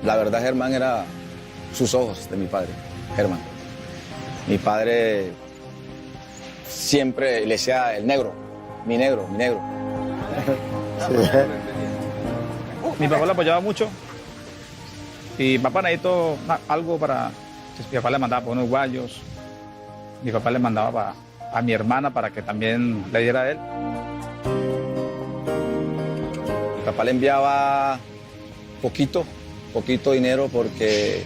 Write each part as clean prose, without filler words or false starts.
La verdad, Germán era sus ojos de mi padre, Germán. Mi padre siempre le decía el negro, mi negro, mi negro. Mi papá le apoyaba mucho y papá necesitó algo para... Mi papá le mandaba por unos guayos, mi papá le mandaba a mi hermana para que también le diera a él. Mi papá le enviaba poquito dinero porque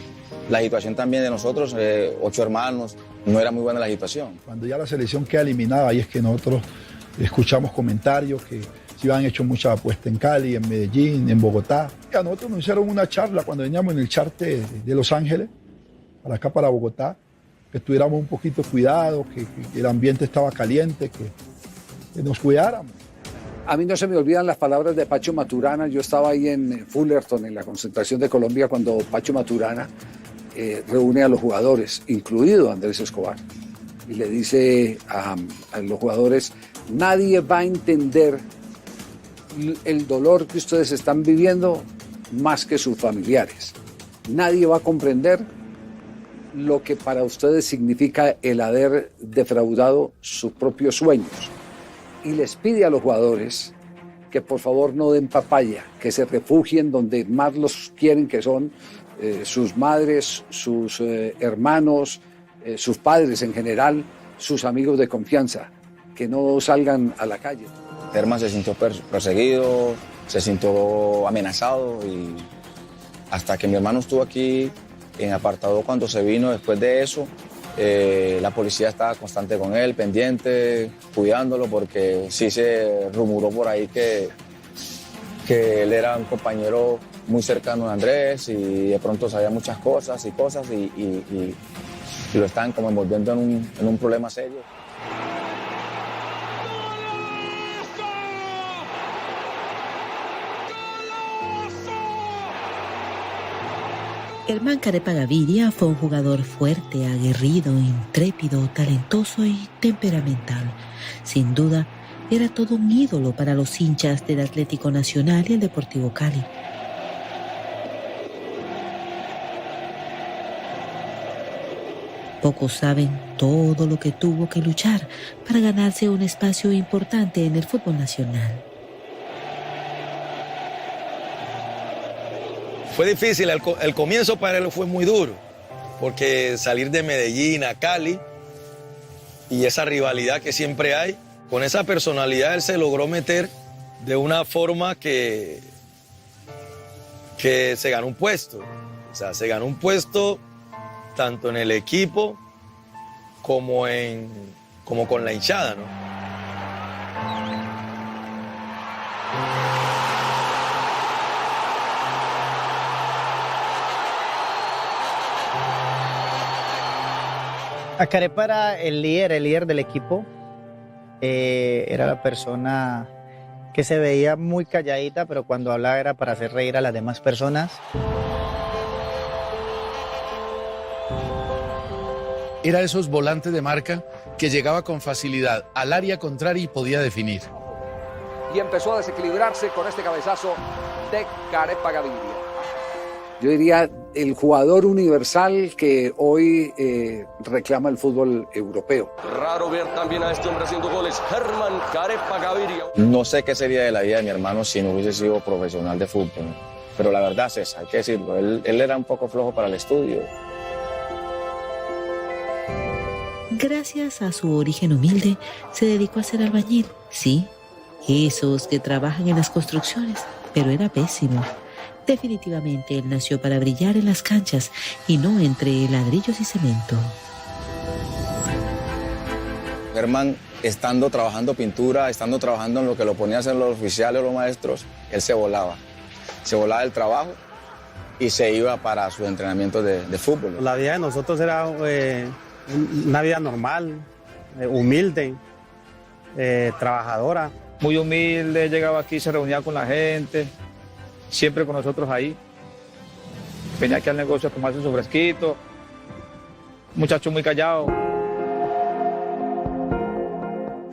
la situación también de nosotros, 8 hermanos, no era muy buena la situación. Cuando ya la selección queda eliminada, ahí es que nosotros escuchamos comentarios que se habían hecho muchas apuestas en Cali, en Medellín, en Bogotá. Y a nosotros nos hicieron una charla cuando veníamos en el charter de Los Ángeles, para acá, para Bogotá, que tuviéramos un poquito cuidado, que el ambiente estaba caliente, que nos cuidáramos. A mí no se me olvidan las palabras de Pacho Maturana. Yo estaba ahí en Fullerton, en la concentración de Colombia, cuando Pacho Maturana reúne a los jugadores, incluido Andrés Escobar, y le dice a los jugadores: nadie va a entender el dolor que ustedes están viviendo más que sus familiares. Nadie va a comprender lo que para ustedes significa el haber defraudado sus propios sueños. Y les pide a los jugadores que por favor no den papaya, que se refugien donde más los quieren, que son sus madres, sus hermanos, sus padres en general, sus amigos de confianza, que no salgan a la calle. Germán se sintió perseguido, se sintió amenazado, y hasta que mi hermano estuvo aquí en apartado cuando se vino después de eso, la policía estaba constante con él, pendiente, cuidándolo, porque sí se rumoró por ahí que él era un compañero muy cercano de Andrés y de pronto sabía muchas cosas y lo estaban como envolviendo en un problema serio. Germán Carepa Gaviria fue un jugador fuerte, aguerrido, intrépido, talentoso y temperamental. Sin duda, era todo un ídolo para los hinchas del Atlético Nacional y el Deportivo Cali. Pocos saben todo lo que tuvo que luchar para ganarse un espacio importante en el fútbol nacional. Fue difícil, el comienzo para él fue muy duro, porque salir de Medellín a Cali y esa rivalidad que siempre hay, con esa personalidad él se logró meter de una forma que se ganó un puesto. O sea, se ganó un puesto tanto en el equipo como con la hinchada, ¿no? Carepa era el líder del equipo. Era la persona que se veía muy calladita, pero cuando hablaba era para hacer reír a las demás personas. Era esos volantes de marca que llegaba con facilidad al área contraria y podía definir. Y empezó a desequilibrarse con este cabezazo de Carepa Gaviria. Yo diría el jugador universal que hoy reclama el fútbol europeo. Raro ver también a este hombre haciendo goles, Germán Carepa Gaviria. No sé qué sería de la vida de mi hermano si no hubiese sido profesional de fútbol, pero la verdad es esa, hay que decirlo, él era un poco flojo para el estudio. Gracias a su origen humilde, se dedicó a ser albañil. Sí, esos que trabajan en las construcciones, pero era pésimo. Definitivamente él nació para brillar en las canchas y no entre ladrillos y cemento. Germán, estando trabajando pintura, estando trabajando en lo que lo ponían a hacer los oficiales o los maestros, él se volaba del trabajo y se iba para sus entrenamientos de fútbol. La vida de nosotros era una vida normal, humilde, trabajadora. Muy humilde, llegaba aquí, se reunía con la gente, siempre con nosotros ahí. Venía aquí al negocio a tomarse su fresquito. Muchacho muy callado.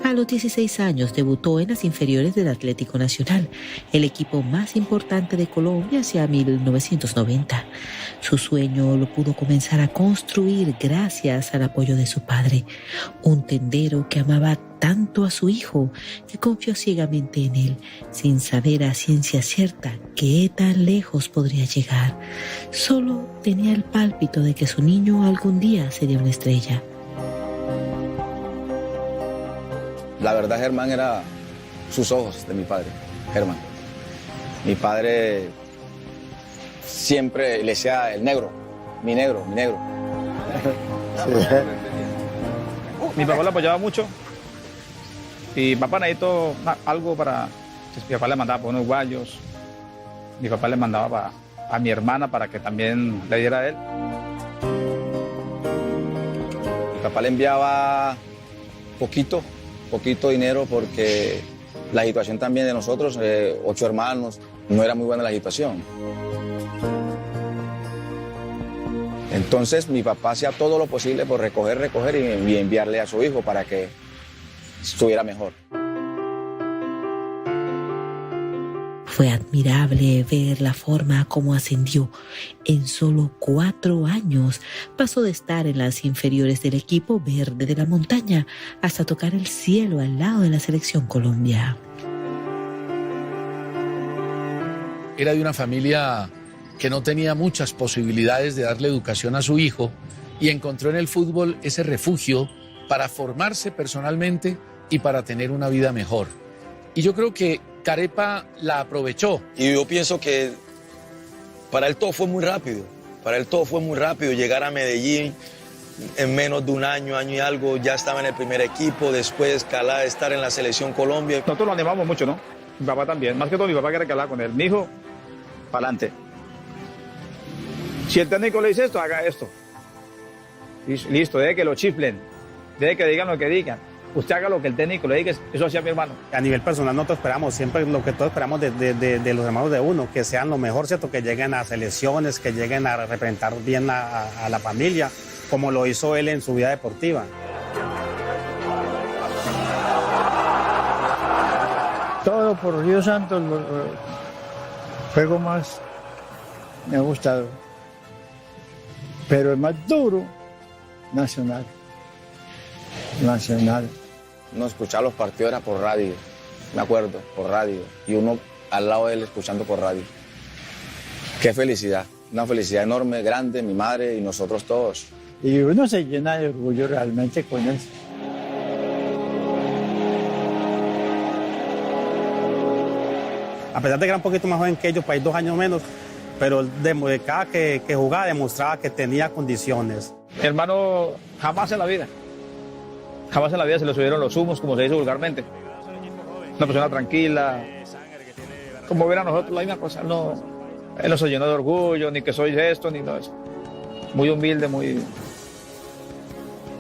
A los 16 años debutó en las inferiores del Atlético Nacional, el equipo más importante de Colombia hacia 1990. Su sueño lo pudo comenzar a construir gracias al apoyo de su padre, un tendero que amaba tanto a su hijo que confió ciegamente en él, sin saber a ciencia cierta qué tan lejos podría llegar. Solo tenía el pálpito de que su niño algún día sería una estrella. La verdad, Germán era sus ojos de mi padre, Germán. Mi padre siempre le decía el negro, mi negro, mi negro. Mi papá le apoyaba mucho. Y papá necesitó algo para... Mi papá le mandaba por unos guayos. Mi papá le mandaba a mi hermana para que también le diera a él. Mi papá le enviaba poquito dinero porque la situación también de nosotros, 8 hermanos, no era muy buena la situación. Entonces mi papá hacía todo lo posible por recoger y enviarle a su hijo para que estuviera mejor. Fue admirable ver la forma como ascendió. En solo 4 años pasó de estar en las inferiores del equipo verde de la montaña hasta tocar el cielo al lado de la selección Colombia. Era de una familia que no tenía muchas posibilidades de darle educación a su hijo y encontró en el fútbol ese refugio para formarse personalmente y para tener una vida mejor. Y yo creo que Carepa la aprovechó. Y yo pienso que para él todo fue muy rápido. Para él todo fue muy rápido. Llegar a Medellín en menos de un año y algo, ya estaba en el primer equipo. Después escalar, estar en la selección Colombia. Nosotros lo animamos mucho, ¿no? Mi papá también. Más que todo mi papá quiere que hablar con él. Mi hijo, para adelante. Si el técnico le dice esto, haga esto. Listo, deje que lo chiflen. Deje que digan lo que digan. Usted haga lo que el técnico le diga, eso hacía mi hermano. A nivel personal nosotros esperamos siempre lo que todos esperamos de los hermanos de uno, que sean lo mejor, ¿cierto? Que lleguen a selecciones, que lleguen a representar bien a la familia, como lo hizo él en su vida deportiva. Todo por Río Santos, juego más me ha gustado. Pero el más duro, Nacional. No escuchaba los partidos era por radio, me acuerdo, por radio. Y uno al lado de él escuchando por radio. Qué felicidad, una felicidad enorme, grande, mi madre y nosotros todos. Y uno se llena de orgullo realmente con eso. A pesar de que era un poquito más joven que ellos, para ir 2 años menos, pero cada que jugaba demostraba que tenía condiciones. Mi hermano jamás en la vida se le subieron los humos, como se dice vulgarmente. Una persona tranquila, como ver a nosotros la misma cosa. Él no se llenó de orgullo, ni que soy esto, ni no eso. Muy humilde, muy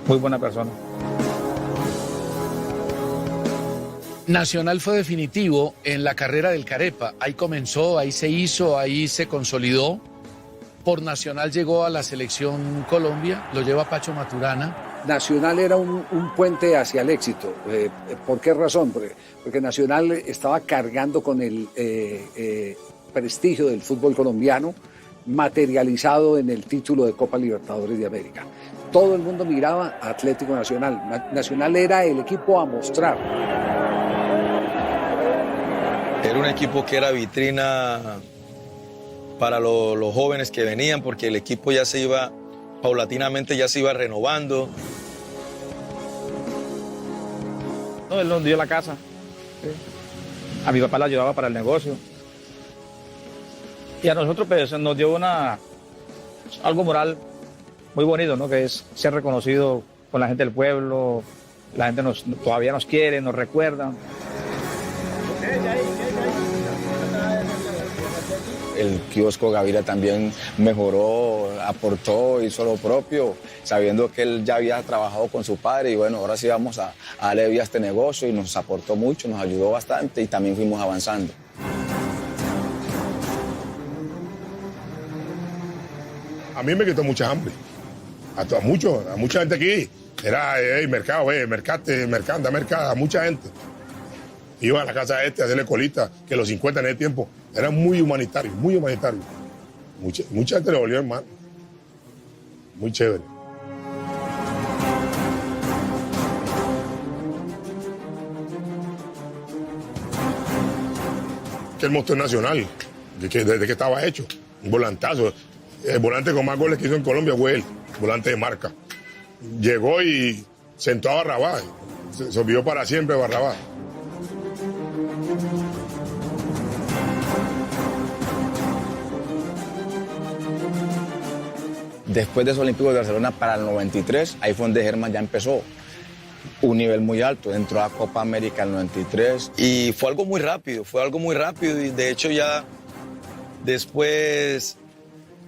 buena persona. Nacional fue definitivo en la carrera del Carepa. Ahí comenzó, ahí se hizo, ahí se consolidó. Por Nacional llegó a la selección Colombia, lo lleva Pacho Maturana. Nacional era un puente hacia el éxito. ¿Por qué razón? Porque Nacional estaba cargando con el prestigio del fútbol colombiano, materializado en el título de Copa Libertadores de América. Todo el mundo miraba a Atlético Nacional. Nacional era el equipo a mostrar. Era un equipo que era vitrina para los jóvenes que venían, porque el equipo ya se iba, paulatinamente ya se iba renovando. No, él nos dio la casa. ¿Sí? A mi papá la ayudaba para el negocio. Y a nosotros pues, nos dio algo moral muy bonito, ¿no? Que es ser reconocido con la gente del pueblo. La gente todavía nos quiere, nos recuerda. El kiosco Gaviria también mejoró, aportó, hizo lo propio, sabiendo que él ya había trabajado con su padre y bueno, ahora sí vamos a darle vida a este negocio y nos aportó mucho, nos ayudó bastante y también fuimos avanzando. A mí me quitó mucha hambre, a mucha gente aquí, Era mercado, mercado, mucha gente. Iba a la casa a hacerle colita, que los 50 en ese tiempo eran muy humanitarios, muy humanitarios. Mucha gente le volvió hermano. Muy chévere. Que el monstruo nacional, desde que estaba hecho, un volantazo. El volante con más goles que hizo en Colombia fue él, volante de marca. Llegó y sentó a Barrabás, se olvidó para siempre Barrabás. Después de esos Olímpicos de Barcelona para el 93, ahí fue donde Germán ya empezó un nivel muy alto, entró a Copa América en el 93. Y fue algo muy rápido y de hecho ya después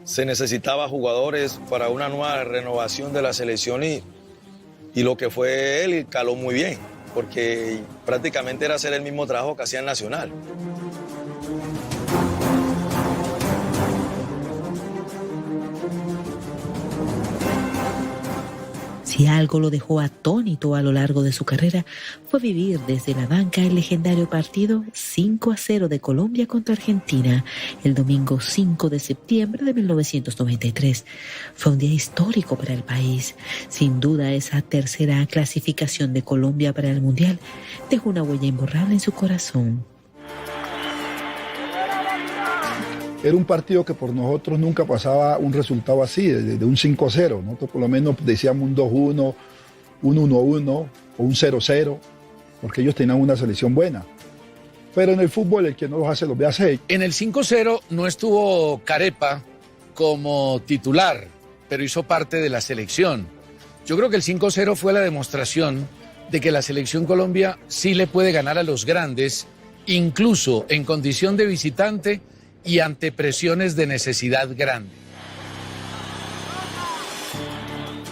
se necesitaba jugadores para una nueva renovación de la selección y lo que fue él caló muy bien, porque prácticamente era hacer el mismo trabajo que hacía en Nacional. Si algo lo dejó atónito a lo largo de su carrera, fue vivir desde la banca el legendario partido 5-0 de Colombia contra Argentina el domingo 5 de septiembre de 1993. Fue un día histórico para el país. Sin duda, esa tercera clasificación de Colombia para el Mundial dejó una huella imborrable en su corazón. Era un partido que por nosotros nunca pasaba un resultado así, de un 5-0. Nosotros por lo menos decíamos un 2-1, un 1-1 o un 0-0, porque ellos tenían una selección buena. Pero en el fútbol el que no los hace los ve hacer. En el 5-0 no estuvo Carepa como titular, pero hizo parte de la selección. Yo creo que el 5-0 fue la demostración de que la selección Colombia sí le puede ganar a los grandes, incluso en condición de visitante y ante presiones de necesidad grande.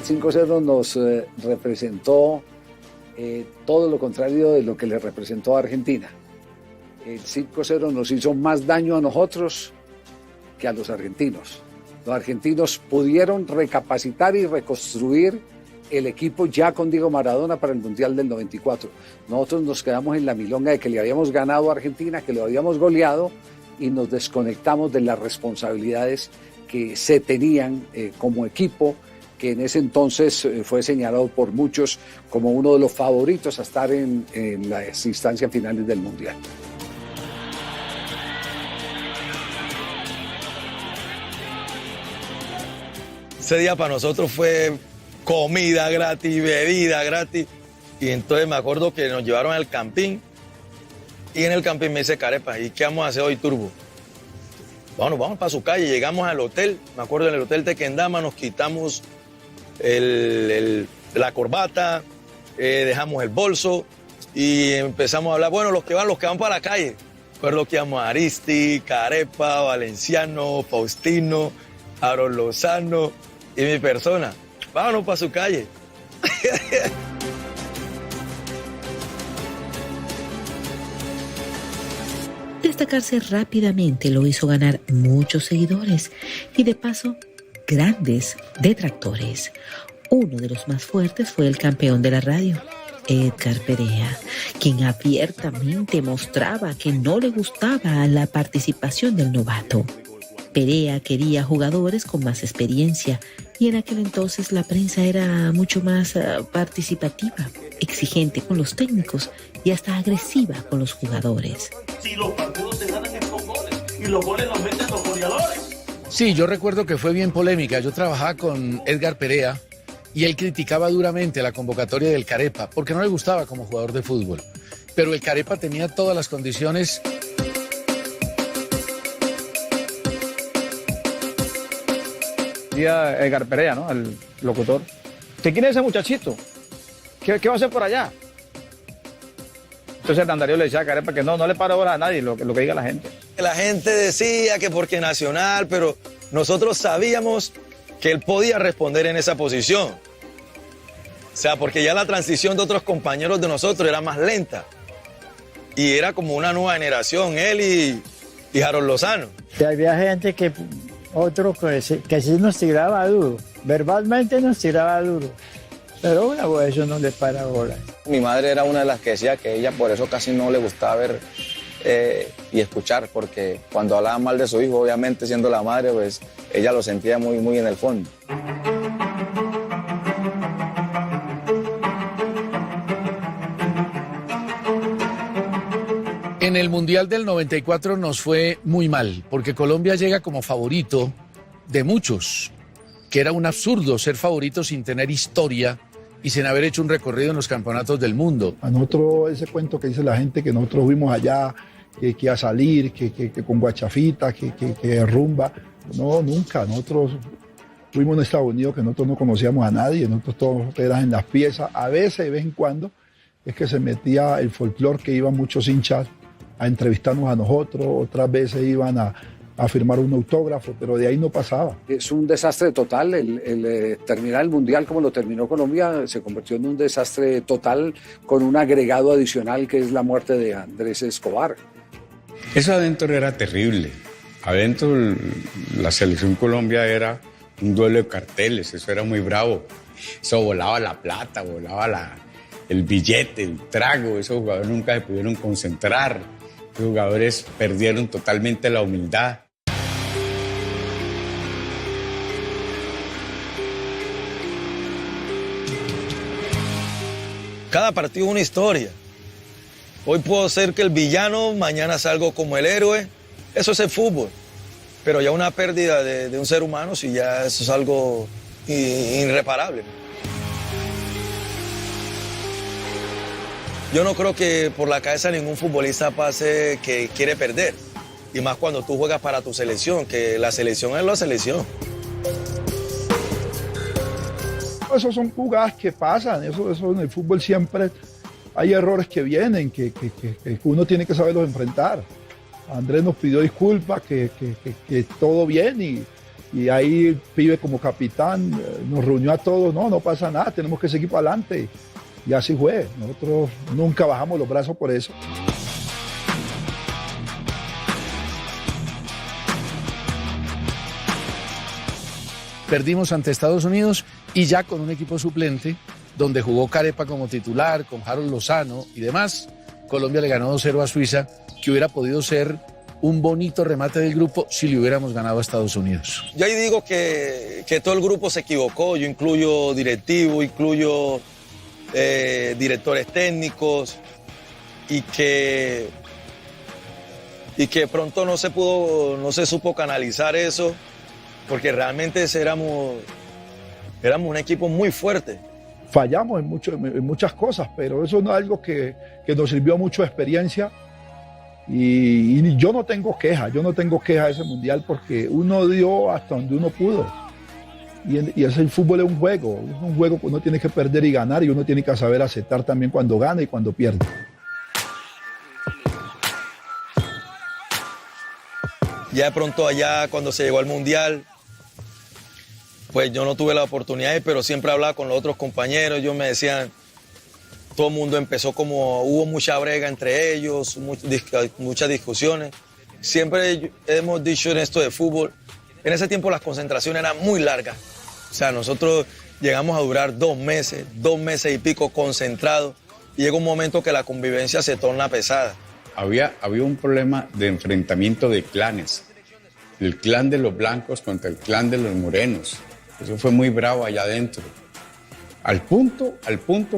5-0 nos representó todo lo contrario de lo que le representó a Argentina. El 5-0 nos hizo más daño a nosotros que a los argentinos. Los argentinos pudieron recapacitar y reconstruir el equipo ya con Diego Maradona para el Mundial del 94. Nosotros nos quedamos en la milonga de que le habíamos ganado a Argentina, que lo habíamos goleado, y nos desconectamos de las responsabilidades que se tenían como equipo, que en ese entonces fue señalado por muchos como uno de los favoritos a estar en las instancias finales del Mundial. Ese día para nosotros fue comida gratis, bebida gratis, y entonces me acuerdo que nos llevaron al campín. Y en el camping me dice Carepa, ¿y qué vamos a hacer hoy, Turbo? Bueno, vamos para su calle. Llegamos al hotel, me acuerdo en el hotel Tequendama, nos quitamos la corbata, dejamos el bolso y empezamos a hablar. Bueno, los que van para la calle. Recuerdo que íbamos a Aristi, Carepa, Valenciano, Faustino, Aaron Lozano y mi persona. Vámonos para su calle. Destacarse rápidamente lo hizo ganar muchos seguidores y de paso grandes detractores. Uno de los más fuertes fue el campeón de la radio, Edgar Perea, quien abiertamente mostraba que no le gustaba la participación del novato. Perea quería jugadores con más experiencia y en aquel entonces la prensa era mucho más participativa, exigente con los técnicos y hasta agresiva con los jugadores. Si los partidos se ganan estos goles y los goles los meten los goleadores. Sí, yo recuerdo que fue bien polémica. Yo trabajaba con Edgar Perea y él criticaba duramente la convocatoria del Carepa porque no le gustaba como jugador de fútbol. Pero el Carepa tenía todas las condiciones. Decía Edgar Perea, ¿no? El locutor. ¿Usted quién es ese muchachito? ¿Qué va a hacer por allá? Entonces Darío le decía a Carepa que no le para bola a nadie lo que diga la gente. La gente decía que porque Nacional, pero nosotros sabíamos que él podía responder en esa posición. O sea, porque ya la transición de otros compañeros de nosotros era más lenta. Y era como una nueva generación, él y Harold Lozano. Y había gente que sí nos tiraba duro, verbalmente nos tiraba duro. Pero bueno, eso no le para bola. Mi madre era una de las que decía que ella por eso casi no le gustaba ver y escuchar, porque cuando hablaba mal de su hijo, obviamente siendo la madre, pues ella lo sentía muy, muy en el fondo. En el Mundial del 94 nos fue muy mal, porque Colombia llega como favorito de muchos, que era un absurdo ser favorito sin tener historia y sin haber hecho un recorrido en los campeonatos del mundo. A nosotros ese cuento que dice la gente que nosotros fuimos allá, que a salir, que con guachafita, que rumba. No, nunca. Nosotros fuimos en Estados Unidos que nosotros no conocíamos a nadie, nosotros todos eran en las piezas. A veces, de vez en cuando, es que se metía el folclore, que iban muchos hinchas a entrevistarnos a nosotros, otras veces iban a firmar un autógrafo, pero de ahí no pasaba. Es un desastre total. El terminar el Mundial como lo terminó Colombia se convirtió en un desastre total, con un agregado adicional que es la muerte de Andrés Escobar. Eso adentro era terrible. Adentro la selección Colombia era un duelo de carteles, eso era muy bravo. Eso volaba la plata, volaba el billete, el trago. Esos jugadores nunca se pudieron concentrar. Los jugadores perdieron totalmente la humildad. Cada partido es una historia. Hoy puedo ser que el villano, mañana salgo como el héroe. Eso es el fútbol. Pero ya una pérdida de un ser humano, sí, ya eso es algo irreparable. Yo no creo que por la cabeza ningún futbolista pase que quiere perder. Y más cuando tú juegas para tu selección, que la selección es la selección. Esos son jugadas que pasan, eso en el fútbol siempre hay errores que vienen, que uno tiene que saberlos enfrentar. Andrés nos pidió disculpas, que todo bien, y ahí el pibe como capitán nos reunió a todos, no pasa nada, tenemos que seguir para adelante. Y así fue, nosotros nunca bajamos los brazos por eso. Perdimos ante Estados Unidos y ya con un equipo suplente, donde jugó Carepa como titular, con Harold Lozano y demás, Colombia le ganó 2-0 a Suiza, que hubiera podido ser un bonito remate del grupo si le hubiéramos ganado a Estados Unidos. Yo ahí digo que todo el grupo se equivocó, yo incluyo directivo, incluyo directores técnicos, y que pronto no se supo canalizar eso, porque realmente éramos un equipo muy fuerte. Fallamos en muchas cosas, pero eso no es algo que nos sirvió mucho de experiencia, y yo no tengo queja de ese mundial, porque uno dio hasta donde uno pudo. Y el fútbol es un juego que uno tiene que perder y ganar, y uno tiene que saber aceptar también cuando gana y cuando pierde. Ya de pronto allá, cuando se llegó al Mundial, pues yo no tuve la oportunidad, pero siempre hablaba con los otros compañeros, ellos me decían, todo el mundo empezó hubo mucha brega entre ellos, muchas discusiones. Siempre hemos dicho en esto de fútbol, en ese tiempo las concentraciones eran muy largas. O sea, nosotros llegamos a durar 2 meses y pico concentrados, y llega un momento que la convivencia se torna pesada. Había un problema de enfrentamiento de clanes. El clan de los blancos contra el clan de los morenos. Eso fue muy bravo allá adentro. Al punto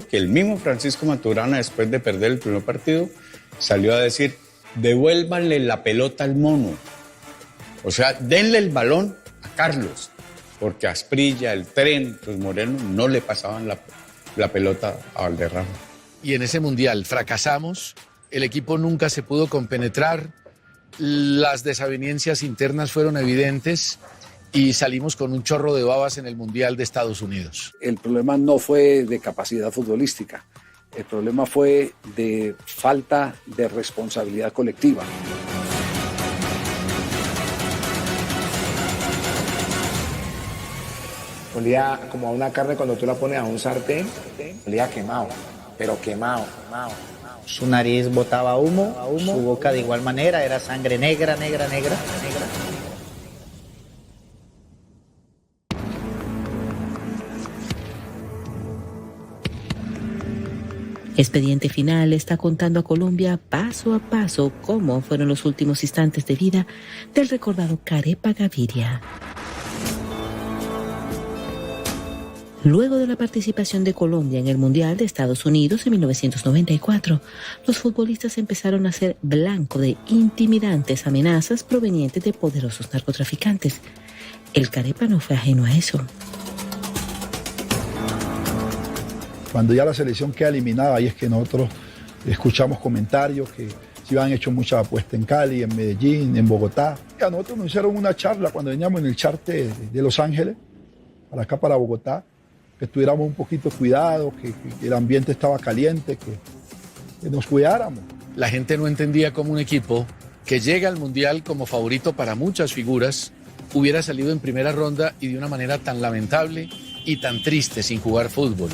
que el mismo Francisco Maturana, después de perder el primer partido, salió a decir, devuélvanle la pelota al mono. O sea, denle el balón a Carlos, porque a Asprilla, el Tren, los morenos no le pasaban la pelota a Valderrama. Y en ese mundial fracasamos, el equipo nunca se pudo compenetrar, las desavenencias internas fueron evidentes y salimos con un chorro de babas en el mundial de Estados Unidos. El problema no fue de capacidad futbolística, el problema fue de falta de responsabilidad colectiva. Olía como a una carne cuando tú la pones a un sartén, olía quemado, pero quemado. Su nariz botaba humo, su boca de igual manera, era sangre negra. Expediente Final está contando a Colombia paso a paso cómo fueron los últimos instantes de vida del recordado Carepa Gaviria. Luego de la participación de Colombia en el Mundial de Estados Unidos en 1994, los futbolistas empezaron a ser blanco de intimidantes amenazas provenientes de poderosos narcotraficantes. El Carepa no fue ajeno a eso. Cuando ya la selección queda eliminada, ahí es que nosotros escuchamos comentarios que se iban hecho muchas apuestas en Cali, en Medellín, en Bogotá. Y a nosotros nos hicieron una charla cuando veníamos en el charter de Los Ángeles, para acá, para Bogotá, que estuviéramos un poquito cuidados, que el ambiente estaba caliente, que nos cuidáramos. La gente no entendía cómo un equipo que llega al Mundial como favorito para muchas figuras hubiera salido en primera ronda y de una manera tan lamentable y tan triste sin jugar fútbol.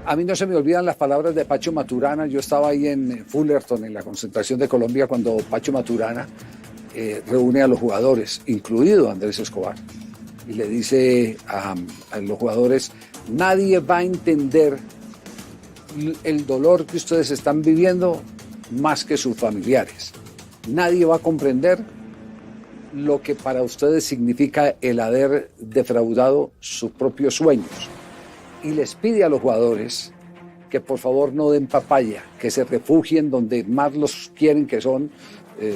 A mí no se me olvidan las palabras de Pacho Maturana. Yo estaba ahí en Fullerton, en la concentración de Colombia, cuando Pacho Maturana reúne a los jugadores, incluido Andrés Escobar, y le dice a los jugadores: nadie va a entender el dolor que ustedes están viviendo más que sus familiares. Nadie va a comprender lo que para ustedes significa el haber defraudado sus propios sueños. Y les pide a los jugadores que por favor no den papaya, que se refugien donde más los quieren, que son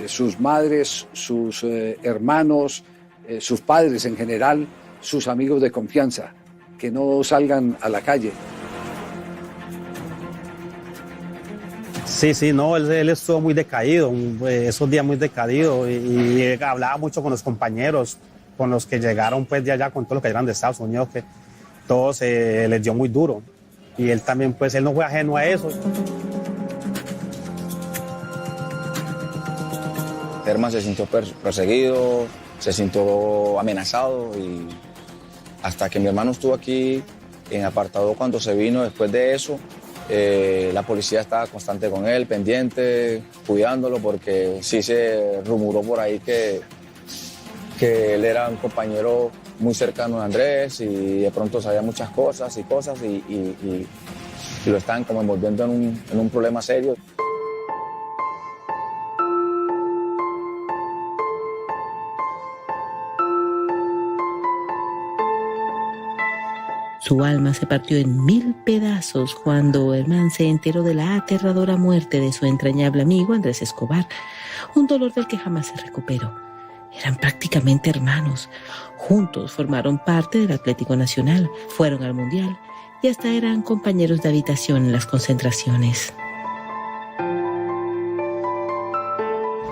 sus madres, sus hermanos, sus padres en general, sus amigos de confianza, que no salgan a la calle. Sí, no, él estuvo muy decaído, esos días muy decaído, y hablaba mucho con los compañeros, con los que llegaron pues de allá, con todos los que llegaron de Estados Unidos, que todos les dio muy duro, y él también, pues él no fue ajeno a eso. Germán se sintió perseguido, se sintió amenazado, y hasta que mi hermano estuvo aquí en apartado cuando se vino, después de eso, la policía estaba constante con él, pendiente, cuidándolo, porque sí se rumoró por ahí que él era un compañero muy cercano de Andrés y de pronto sabía muchas cosas y lo estaban como envolviendo en un problema serio. Su alma se partió en 1000 pedazos cuando Germán se enteró de la aterradora muerte de su entrañable amigo Andrés Escobar, un dolor del que jamás se recuperó. Eran prácticamente hermanos. Juntos formaron parte del Atlético Nacional, fueron al Mundial y hasta eran compañeros de habitación en las concentraciones.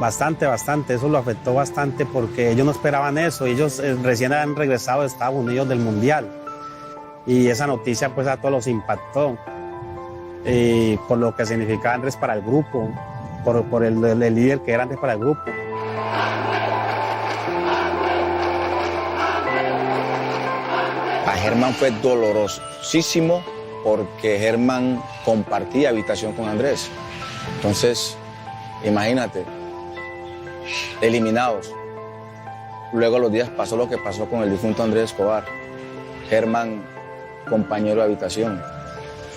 Bastante, eso lo afectó bastante porque ellos no esperaban eso. Ellos recién habían regresado de Estados Unidos del Mundial. Y esa noticia pues a todos los impactó, por lo que significaba Andrés para el grupo, por el líder que era Andrés para el grupo. Para Germán fue dolorosísimo porque Germán compartía habitación con Andrés. Entonces, imagínate, eliminados. Luego a los días pasó lo que pasó con el difunto Andrés Escobar. Germán, compañero de habitación.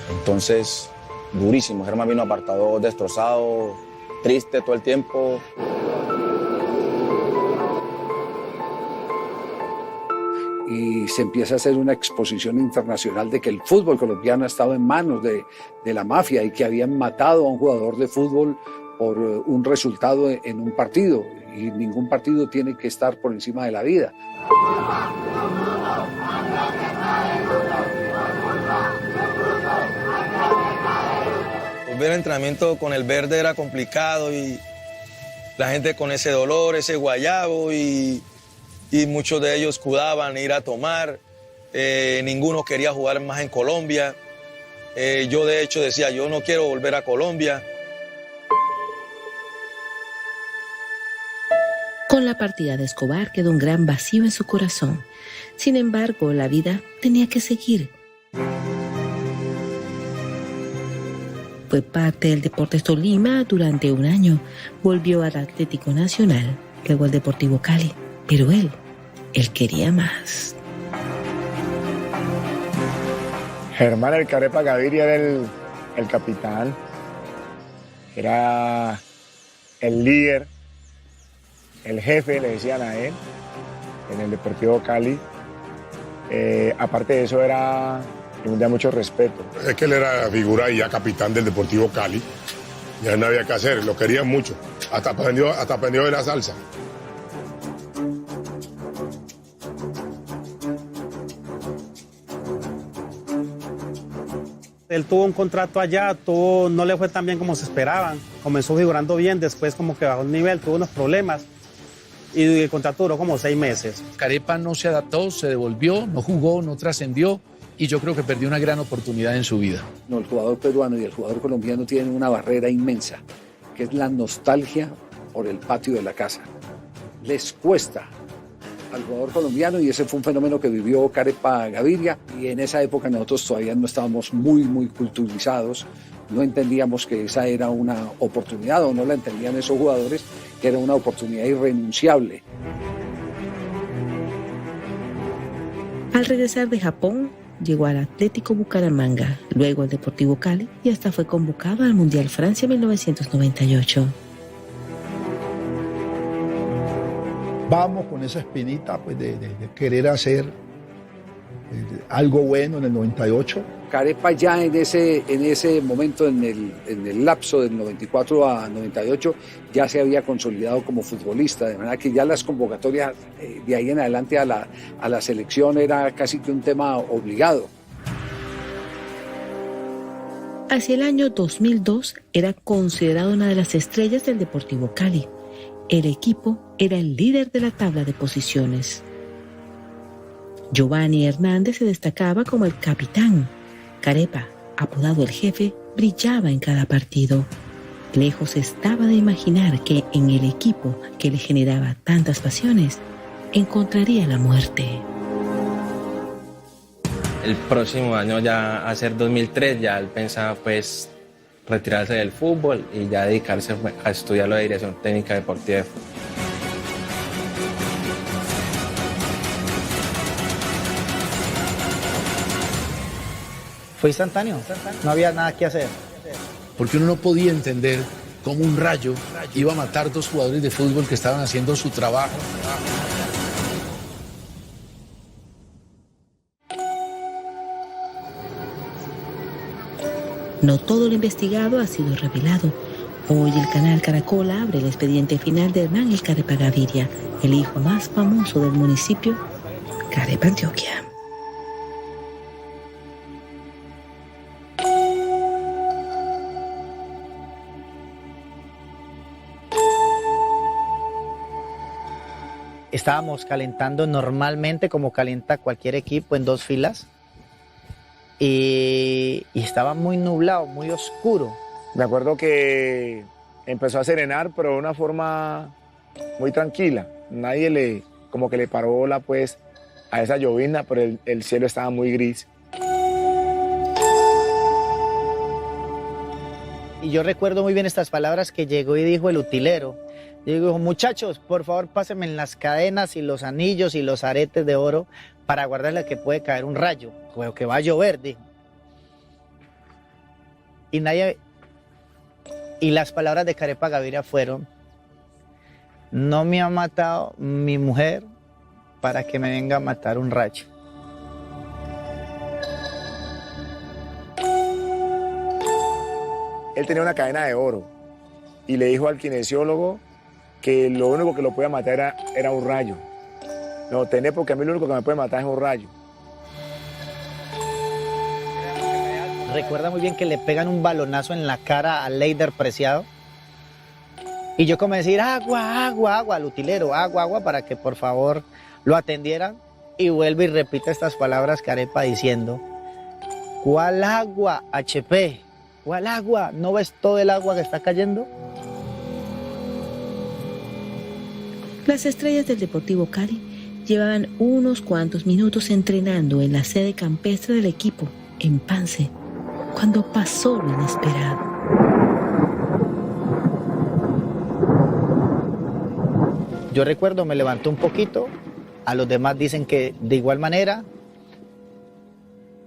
Entonces, durísimo. Germán vino apartado, destrozado, triste todo el tiempo. Y se empieza a hacer una exposición internacional de que el fútbol colombiano ha estado en manos de la mafia y que habían matado a un jugador de fútbol por un resultado en un partido. Y ningún partido tiene que estar por encima de la vida. Volver al entrenamiento con el verde era complicado y la gente con ese dolor, ese guayabo y muchos de ellos cuidaban ir a tomar. Ninguno quería jugar más en Colombia. Yo de hecho decía, yo no quiero volver a Colombia. Con la partida de Escobar quedó un gran vacío en su corazón. Sin embargo, la vida tenía que seguir. Fue parte del Deportes Tolima durante un año. Volvió al Atlético Nacional, luego al Deportivo Cali. Pero él quería más. Germán el Carepa Gaviria era el capitán, era el líder, el jefe, le decían a él, en el Deportivo Cali. Aparte de eso, era de mucho respeto. Es que él era figura y ya capitán del Deportivo Cali. Ya no había que hacer, lo querían mucho. Hasta aprendió de la salsa. Él tuvo un contrato allá, no le fue tan bien como se esperaban. Comenzó figurando bien, después como que bajó el nivel, tuvo unos problemas. Y el contrato duró como 6 meses. Carepa no se adaptó, se devolvió, no jugó, no trascendió y yo creo que perdió una gran oportunidad en su vida. No, el jugador peruano y el jugador colombiano tienen una barrera inmensa, que es la nostalgia por el patio de la casa. Les cuesta al jugador colombiano y ese fue un fenómeno que vivió Carepa Gaviria y en esa época nosotros todavía no estábamos muy culturizados, no entendíamos que esa era una oportunidad o no la entendían esos jugadores, que era una oportunidad irrenunciable. Al regresar de Japón, llegó al Atlético Bucaramanga, luego al Deportivo Cali y hasta fue convocado al Mundial Francia 1998. Vamos con esa espinita pues, de querer hacer algo bueno en el 98. Carepa ya en ese momento, en el lapso del 94 a 98, ya se había consolidado como futbolista, de manera que ya las convocatorias de ahí en adelante a la selección era casi que un tema obligado. Hacia el año 2002 era considerado una de las estrellas del Deportivo Cali. El equipo era el líder de la tabla de posiciones. Giovanni Hernández se destacaba como el capitán. Carepa, apodado el jefe, brillaba en cada partido. Lejos estaba de imaginar que en el equipo que le generaba tantas pasiones, encontraría la muerte. El próximo año, ya a ser 2003, ya él pensaba pues retirarse del fútbol y ya dedicarse a estudiar la dirección técnica deportiva de fútbol. Fue instantáneo, no había nada que hacer. Porque uno no podía entender cómo un rayo iba a matar 2 jugadores de fútbol que estaban haciendo su trabajo. No todo lo investigado ha sido revelado. Hoy el canal Caracol abre el expediente final de Hernán el Carepa Gaviria, el hijo más famoso del municipio, Carepa, Antioquia. Estábamos calentando normalmente como calienta cualquier equipo en 2 filas y estaba muy nublado, muy oscuro. Me acuerdo que empezó a serenar, pero de una forma muy tranquila. Nadie como que le paró bola pues a esa llovizna, pero el cielo estaba muy gris. Y yo recuerdo muy bien estas palabras que llegó y dijo el utilero. Digo, muchachos, por favor pásenme las cadenas y los anillos y los aretes de oro para guardarle que puede caer un rayo, o que va a llover, dijo. Y las palabras de Carepa Gaviria fueron: no me ha matado mi mujer para que me venga a matar un rayo. Él tenía una cadena de oro y le dijo al kinesiólogo que lo único que lo podía matar era un rayo. No, tenés, porque a mí lo único que me puede matar es un rayo. Recuerda muy bien que le pegan un balonazo en la cara a Leider Preciado. Y yo como decir, agua, agua, agua, al utilero, agua, agua, para que por favor lo atendieran. Y vuelve y repite estas palabras Carepa diciendo: ¿cuál agua, HP? ¿Cuál agua? ¿No ves todo el agua que está cayendo? Las estrellas del Deportivo Cali llevaban unos cuantos minutos entrenando en la sede campestre del equipo, en Pance, cuando pasó lo inesperado. Yo recuerdo, me levanté un poquito, a los demás dicen que de igual manera,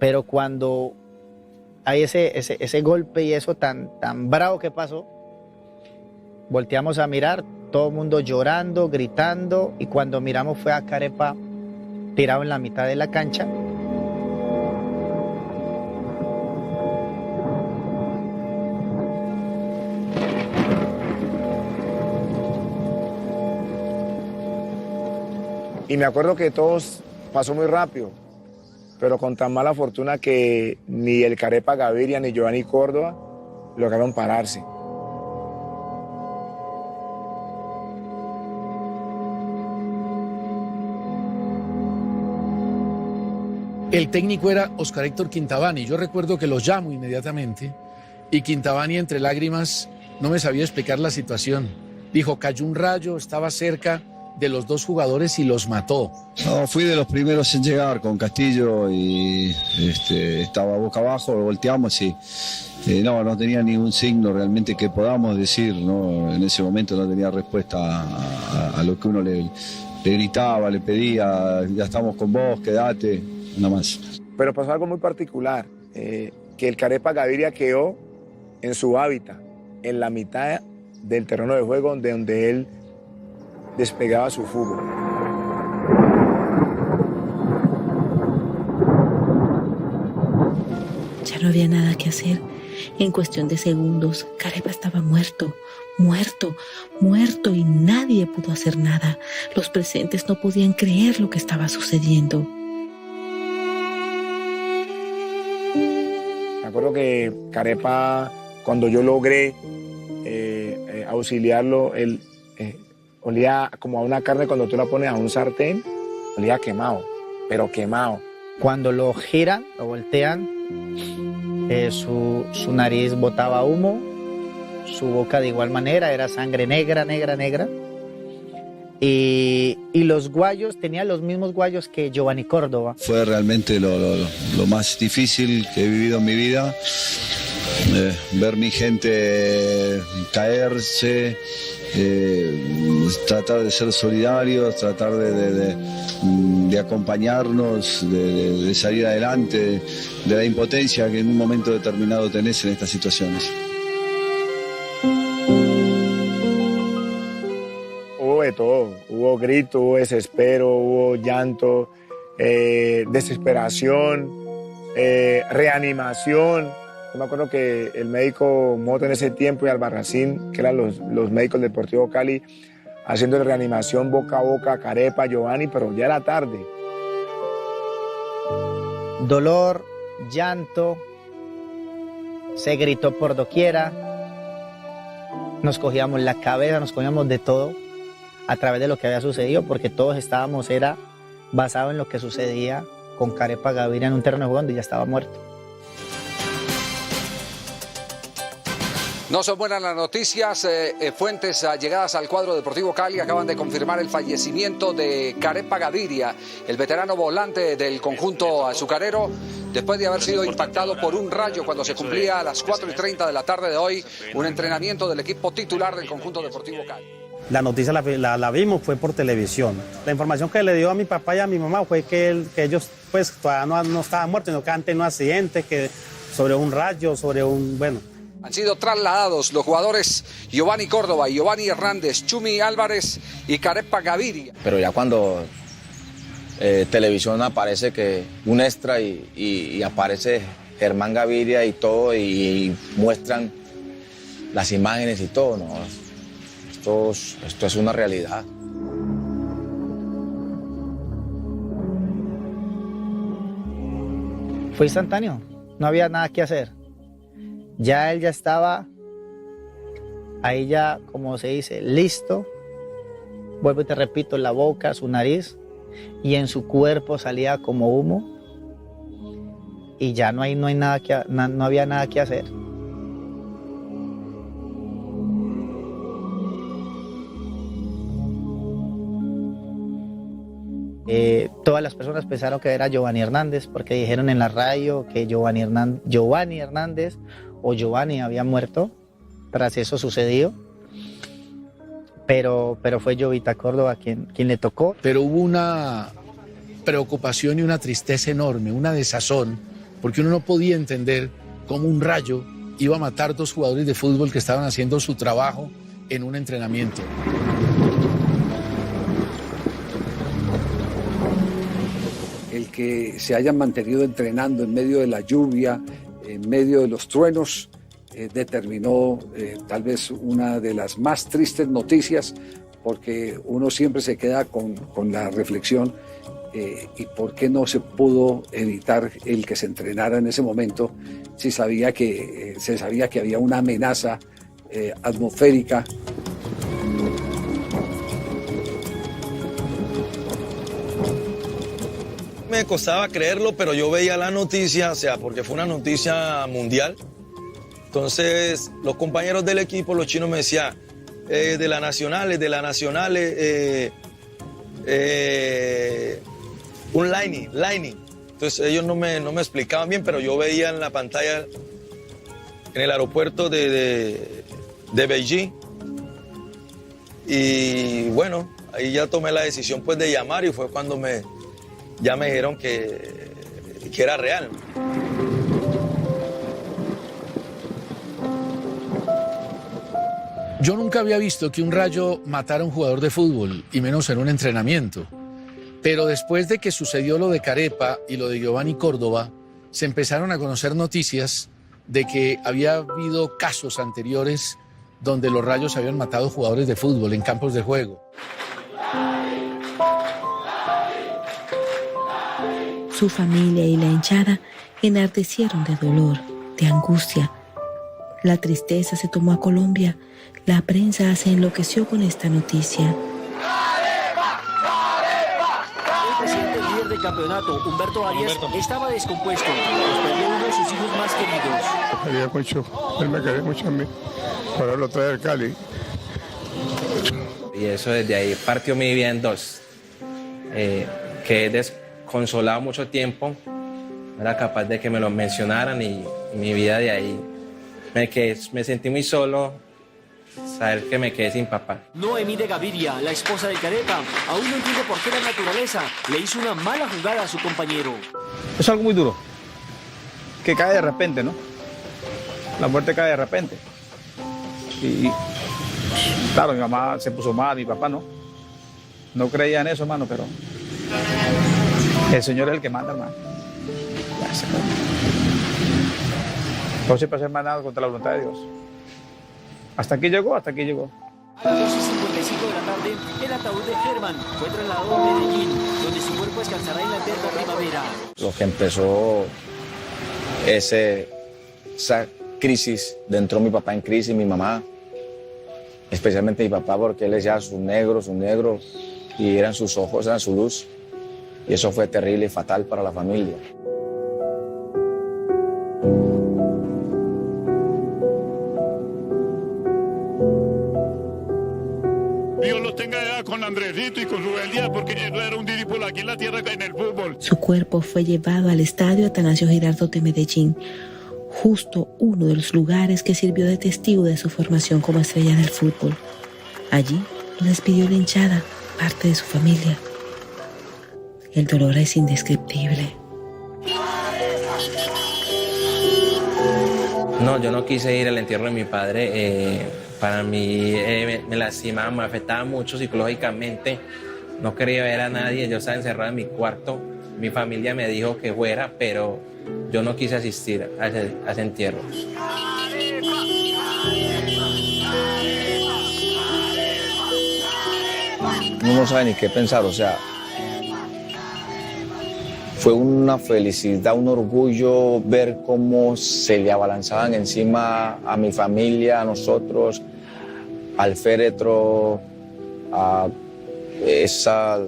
pero cuando hay ese golpe y eso tan bravo que pasó, volteamos a mirar, todo el mundo llorando, gritando, y cuando miramos fue a Carepa tirado en la mitad de la cancha. Y me acuerdo que todos pasó muy rápido, pero con tan mala fortuna que ni el Carepa Gaviria ni Giovanni Córdoba lograron pararse. El técnico era Oscar Héctor Quintabani. Yo recuerdo que lo llamo inmediatamente y Quintabani, entre lágrimas, no me sabía explicar la situación. Dijo, cayó un rayo, estaba cerca de los dos jugadores y los mató. No, fui de los primeros en llegar con Castillo y estaba boca abajo, lo volteamos y no tenía ningún signo realmente que podamos decir, ¿no? En ese momento no tenía respuesta a lo que uno le gritaba, le pedía, ya estamos con vos, quédate, nada más. Pero pasó algo muy particular, que el Carepa Gaviria quedó en su hábitat, en la mitad del terreno de juego donde él despegaba su fútbol. Ya no había nada que hacer. En cuestión de segundos, Carepa estaba muerto y nadie pudo hacer nada. Los presentes no podían creer lo que estaba sucediendo. Me acuerdo que Carepa, cuando yo logré auxiliarlo, él olía como a una carne cuando tú la pones a un sartén, olía quemado, pero quemado. Cuando lo giran, lo voltean, su nariz botaba humo, su boca de igual manera, era sangre negra. Y los guayos, tenía los mismos guayos que Giovanni Córdoba. Fue realmente lo más difícil que he vivido en mi vida. Ver mi gente caerse, tratar de ser solidarios, tratar de acompañarnos, de salir adelante, de la impotencia que en un momento determinado tenés en estas situaciones. Hubo de todo, hubo grito, hubo desespero, hubo llanto, desesperación, reanimación. Yo me acuerdo que el médico Mota en ese tiempo y Albarracín, que eran los médicos del Deportivo Cali, haciendo reanimación boca a boca, Carepa, Giovanni, pero ya era tarde. Dolor, llanto, se gritó por doquiera, nos cogíamos la cabeza, nos cogíamos de todo a través de lo que había sucedido, porque todos estábamos, era basado en lo que sucedía con Carepa Gaviria en un terreno de juego donde ya estaba muerto. No son buenas las noticias. Fuentes allegadas al cuadro Deportivo Cali acaban de confirmar el fallecimiento de Carepa Gaviria, el veterano volante del conjunto azucarero, después de haber sido impactado por un rayo cuando se cumplía a las 4:30 de la tarde de hoy un entrenamiento del equipo titular del conjunto Deportivo Cali. La noticia la vimos, fue por televisión. La información que le dio a mi papá y a mi mamá fue que ellos pues todavía no estaban muertos, sino que antes de un accidente, que sobre un rayo, Han sido trasladados los jugadores Giovanni Córdoba, Giovanni Hernández, Chumi Álvarez y Carepa Gaviria. Pero ya cuando televisión aparece que un extra y aparece Germán Gaviria y todo y muestran las imágenes y todo, ¿no? Esto es una realidad. Fue instantáneo, no había nada que hacer. Ya él ya estaba ahí, ya, como se dice, listo. Vuelvo y te repito, la boca, su nariz, y en su cuerpo salía como humo. Y ya no había nada que hacer. Todas las personas pensaron que era Giovanni Hernández, porque dijeron en la radio que Giovanni Hernández o Giovanni había muerto. Tras eso sucedió, pero fue Jovita Córdoba quien le tocó. Pero hubo una preocupación y una tristeza enorme, una desazón, porque uno no podía entender cómo un rayo iba a matar 2 jugadores de fútbol que estaban haciendo su trabajo en un entrenamiento. El que se hayan mantenido entrenando en medio de la lluvia, en medio de los truenos, determinó tal vez una de las más tristes noticias, porque uno siempre se queda con la reflexión y por qué no se pudo evitar el que se entrenara en ese momento si se sabía que había una amenaza atmosférica. Me costaba creerlo, pero yo veía la noticia, o sea, porque fue una noticia mundial. Entonces, los compañeros del equipo, los chinos me decían, de las nacionales, un lining. Entonces, ellos no me explicaban bien, pero yo veía en la pantalla, en el aeropuerto de Beijing. Y bueno, ahí ya tomé la decisión pues de llamar y fue cuando ya me dijeron que era real. Yo nunca había visto que un rayo matara a un jugador de fútbol, y menos en un entrenamiento. Pero después de que sucedió lo de Carepa y lo de Giovanni Córdoba, se empezaron a conocer noticias de que había habido casos anteriores donde los rayos habían matado jugadores de fútbol en campos de juego. Su familia y la hinchada enardecieron de dolor, de angustia. La tristeza se tomó a Colombia. La prensa se enloqueció con esta noticia. El presidente líder del campeonato, Humberto Arias, estaba descompuesto. Perdió uno de sus hijos más queridos. Quería mucho, él me quería mucho a mí. Ahora lo trae el Cali. Y eso desde ahí partió mi vida en 2. Quedé desconsolado mucho tiempo. No era capaz de que me lo mencionaran y mi vida de ahí me sentí muy solo, saber que me quedé sin papá. Noemí de Gaviria, la esposa de Carepa, aún no entiende por qué la naturaleza le hizo una mala jugada a su compañero. Es algo muy duro, que cae de repente, ¿no? La muerte cae de repente. Y claro, mi mamá se puso mal, mi papá no. No creía en eso, hermano, pero el Señor es el que manda, hermano. No siempre hacer más nada contra la voluntad de Dios. Hasta aquí llegó. A las 2:55 de la tarde, el ataúd de Germán fue trasladado a Medellín, donde su cuerpo descansará en la eterna primavera. Lo que empezó esa crisis, entró mi papá en crisis, mi mamá, especialmente mi papá, porque él decía sus negros, y eran sus ojos, eran su luz. Y eso fue terrible y fatal para la familia. Dios los tenga allá con Andresito y con Rubén, porque eso era un discípulo aquí en la tierra, en el fútbol. Su cuerpo fue llevado al estadio Atanasio Girardot de Medellín, justo uno de los lugares que sirvió de testigo de su formación como estrella del fútbol. Allí lo despidió la hinchada, parte de su familia. El dolor es indescriptible. No, yo no quise ir al entierro de mi padre. Para mí me lastimaba, me afectaba mucho psicológicamente. No quería ver a nadie, yo estaba encerrado en mi cuarto. Mi familia me dijo que fuera, pero yo no quise asistir a ese entierro. Uno no sabe ni qué pensar, o sea, fue una felicidad, un orgullo ver cómo se le abalanzaban encima a mi familia, a nosotros, al féretro, a esa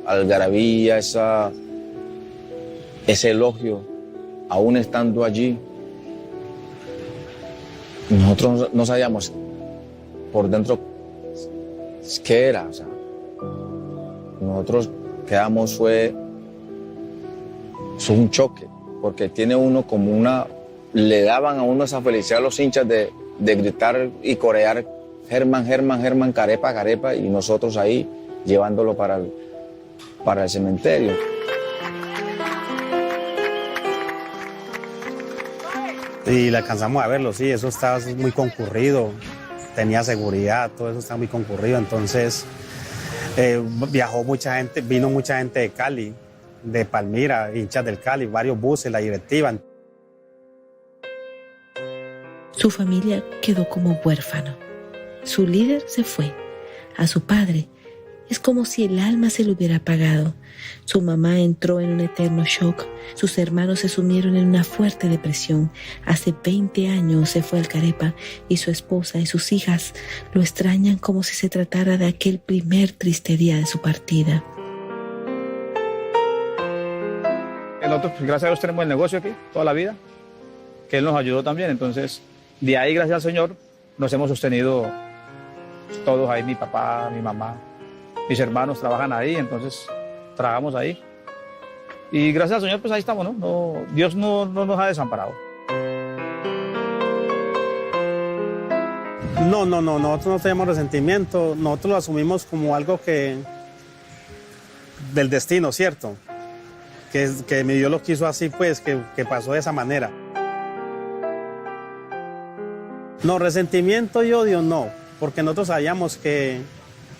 algarabía, ese elogio, aún estando allí. Nosotros no sabíamos por dentro qué era, o sea, nosotros quedamos fue un choque, porque tiene uno como le daban a uno esa felicidad a los hinchas de gritar y corear Germán, Germán, Germán, Carepa, Carepa, y nosotros ahí llevándolo para el cementerio. Y le alcanzamos a verlo, sí, eso estaba muy concurrido, tenía seguridad, todo eso estaba muy concurrido, entonces viajó mucha gente, vino mucha gente de Cali, de Palmira, hinchas del Cali, varios buses, la directiva. Su familia quedó como huérfano. Su líder se fue. A su padre es como si el alma se le hubiera apagado. Su mamá entró en un eterno shock. Sus hermanos se sumieron en una fuerte depresión. Hace 20 años se fue al Carepa y su esposa y sus hijas lo extrañan como si se tratara de aquel primer triste día de su partida. Nosotros, gracias a Dios, tenemos el negocio aquí toda la vida, que Él nos ayudó también. Entonces, de ahí, gracias al Señor, nos hemos sostenido todos ahí, mi papá, mi mamá, mis hermanos trabajan ahí, entonces trabajamos ahí. Y gracias al Señor, pues ahí estamos, ¿no? Dios no nos ha desamparado. No, nosotros no tenemos resentimiento, nosotros lo asumimos como algo del destino, ¿cierto? Que mi Dios lo quiso así, pues, que pasó de esa manera. No, resentimiento y odio no, porque nosotros sabíamos que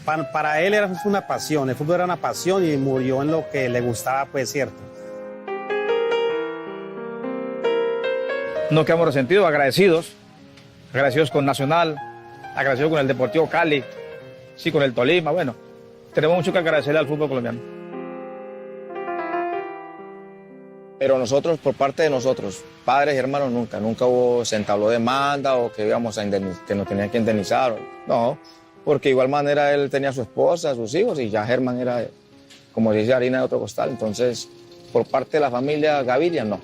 para él era una pasión, el fútbol era una pasión y murió en lo que le gustaba, pues, ¿cierto? No quedamos resentidos, agradecidos con Nacional, agradecidos con el Deportivo Cali, sí, con el Tolima, bueno, tenemos mucho que agradecerle al fútbol colombiano. Pero nosotros, por parte de nosotros, padres y hermanos, nunca se entabló demanda o que íbamos a que nos tenían que indemnizar. No, porque de igual manera él tenía a su esposa, a sus hijos y ya Germán era, como dice, harina de otro costal. Entonces, por parte de la familia Gaviria, no.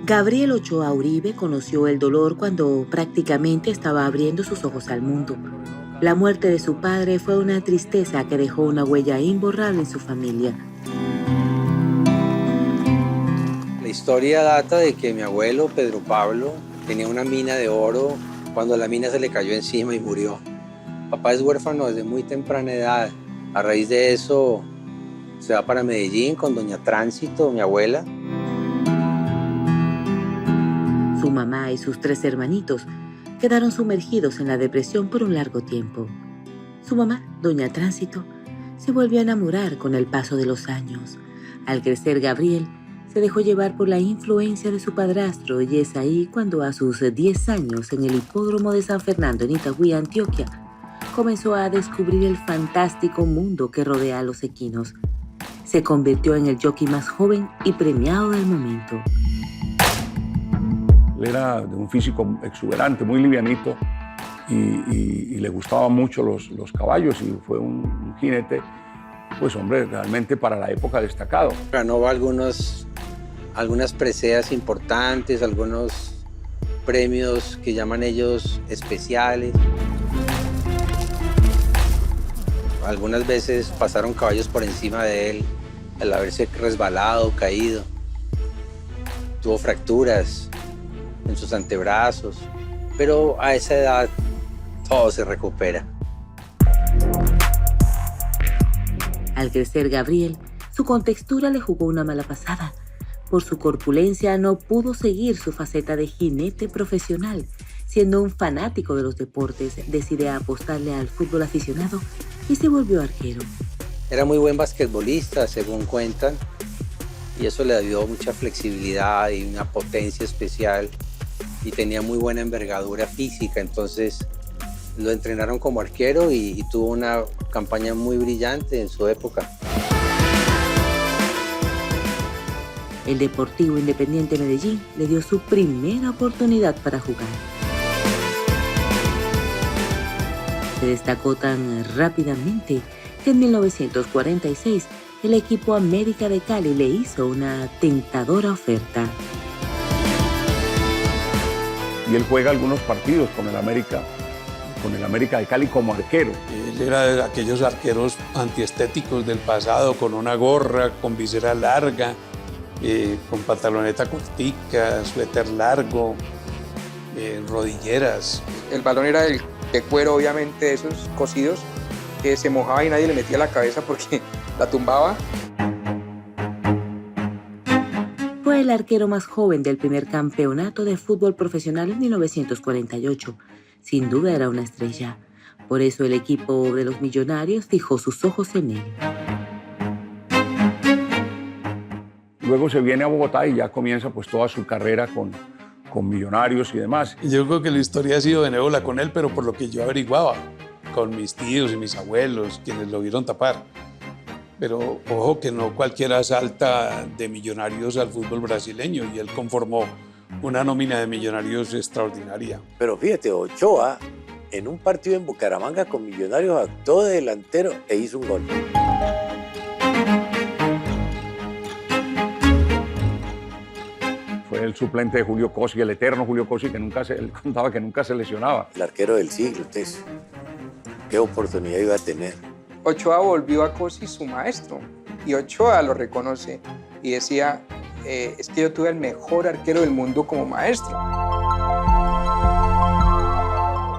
Gabriel Ochoa Uribe conoció el dolor cuando prácticamente estaba abriendo sus ojos al mundo. La muerte de su padre fue una tristeza que dejó una huella imborrable en su familia. La historia data de que mi abuelo, Pedro Pablo, tenía una mina de oro cuando la mina se le cayó encima y murió. Papá es huérfano desde muy temprana edad. A raíz de eso se va para Medellín con doña Tránsito, mi abuela. Su mamá y sus 3 hermanitos quedaron sumergidos en la depresión por un largo tiempo. Su mamá, doña Tránsito, se volvió a enamorar con el paso de los años. Al crecer, Gabriel se dejó llevar por la influencia de su padrastro y es ahí cuando a sus 10 años, en el hipódromo de San Fernando en Itagüí, Antioquia, comenzó a descubrir el fantástico mundo que rodea a los equinos. Se convirtió en el jockey más joven y premiado del momento. Él era de un físico exuberante, muy livianito y le gustaban mucho los caballos y fue un jinete, pues hombre, realmente para la época destacado. Ganó algunas preseas importantes, algunos premios que llaman ellos especiales. Algunas veces pasaron caballos por encima de él al haberse resbalado, caído. Tuvo fracturas en sus antebrazos, pero a esa edad todo se recupera. Al crecer, Gabriel, su contextura le jugó una mala pasada. Por su corpulencia no pudo seguir su faceta de jinete profesional. Siendo un fanático de los deportes, decide apostarle al fútbol aficionado y se volvió arquero. Era muy buen basquetbolista, según cuentan, y eso le dio mucha flexibilidad y una potencia especial y tenía muy buena envergadura física, entonces lo entrenaron como arquero y tuvo una campaña muy brillante en su época. El Deportivo Independiente Medellín le dio su primera oportunidad para jugar. Se destacó tan rápidamente que en 1946 el equipo América de Cali le hizo una tentadora oferta. Y él juega algunos partidos con el América de Cali como arquero. Él era de aquellos arqueros antiestéticos del pasado, con una gorra, con visera larga, con pantaloneta cortica, suéter largo, rodilleras. El balón era de cuero, obviamente, esos cosidos, que se mojaba y nadie le metía la cabeza porque la tumbaba. Fue el arquero más joven del primer campeonato de fútbol profesional en 1948. Sin duda era una estrella. Por eso el equipo de los Millonarios fijó sus ojos en él. Luego se viene a Bogotá y ya comienza pues toda su carrera con Millonarios y demás. Yo creo que la historia ha sido benévola con él, pero por lo que yo averiguaba, con mis tíos y mis abuelos, quienes lo vieron tapar. Pero ojo que no cualquiera salta de Millonarios al fútbol brasileño y él conformó una nómina de Millonarios extraordinaria. Pero fíjate, Ochoa en un partido en Bucaramanga con Millonarios actuó de delantero e hizo un gol. Fue el suplente de Julio Cosi, el eterno Julio Cosi, que él contaba que nunca se lesionaba. El arquero del siglo, entonces, qué oportunidad iba a tener. Ochoa volvió a Cosi su maestro y Ochoa lo reconoce y decía, es que yo tuve el mejor arquero del mundo como maestro.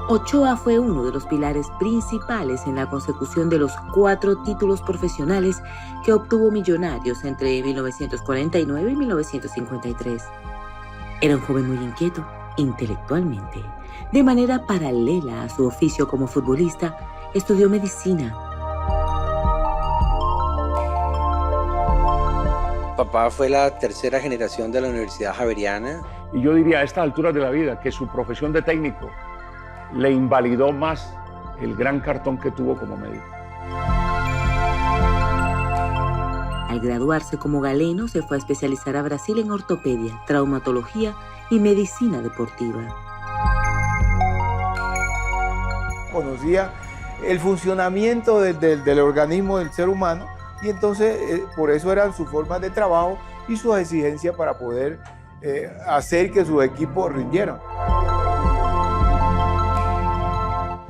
Ochoa fue uno de los pilares principales en la consecución de los 4 títulos profesionales que obtuvo Millonarios entre 1949 y 1953. Era un joven muy inquieto, intelectualmente. De manera paralela a su oficio como futbolista, estudió medicina. Papá fue la tercera generación de la Universidad Javeriana. Y yo diría a estas alturas de la vida que su profesión de técnico le invalidó más el gran cartón que tuvo como médico. Al graduarse como galeno, se fue a especializar a Brasil en ortopedia, traumatología y medicina deportiva. Conocía el funcionamiento del organismo del ser humano y entonces por eso eran sus formas de trabajo y sus exigencias para poder hacer que sus equipos rindieran.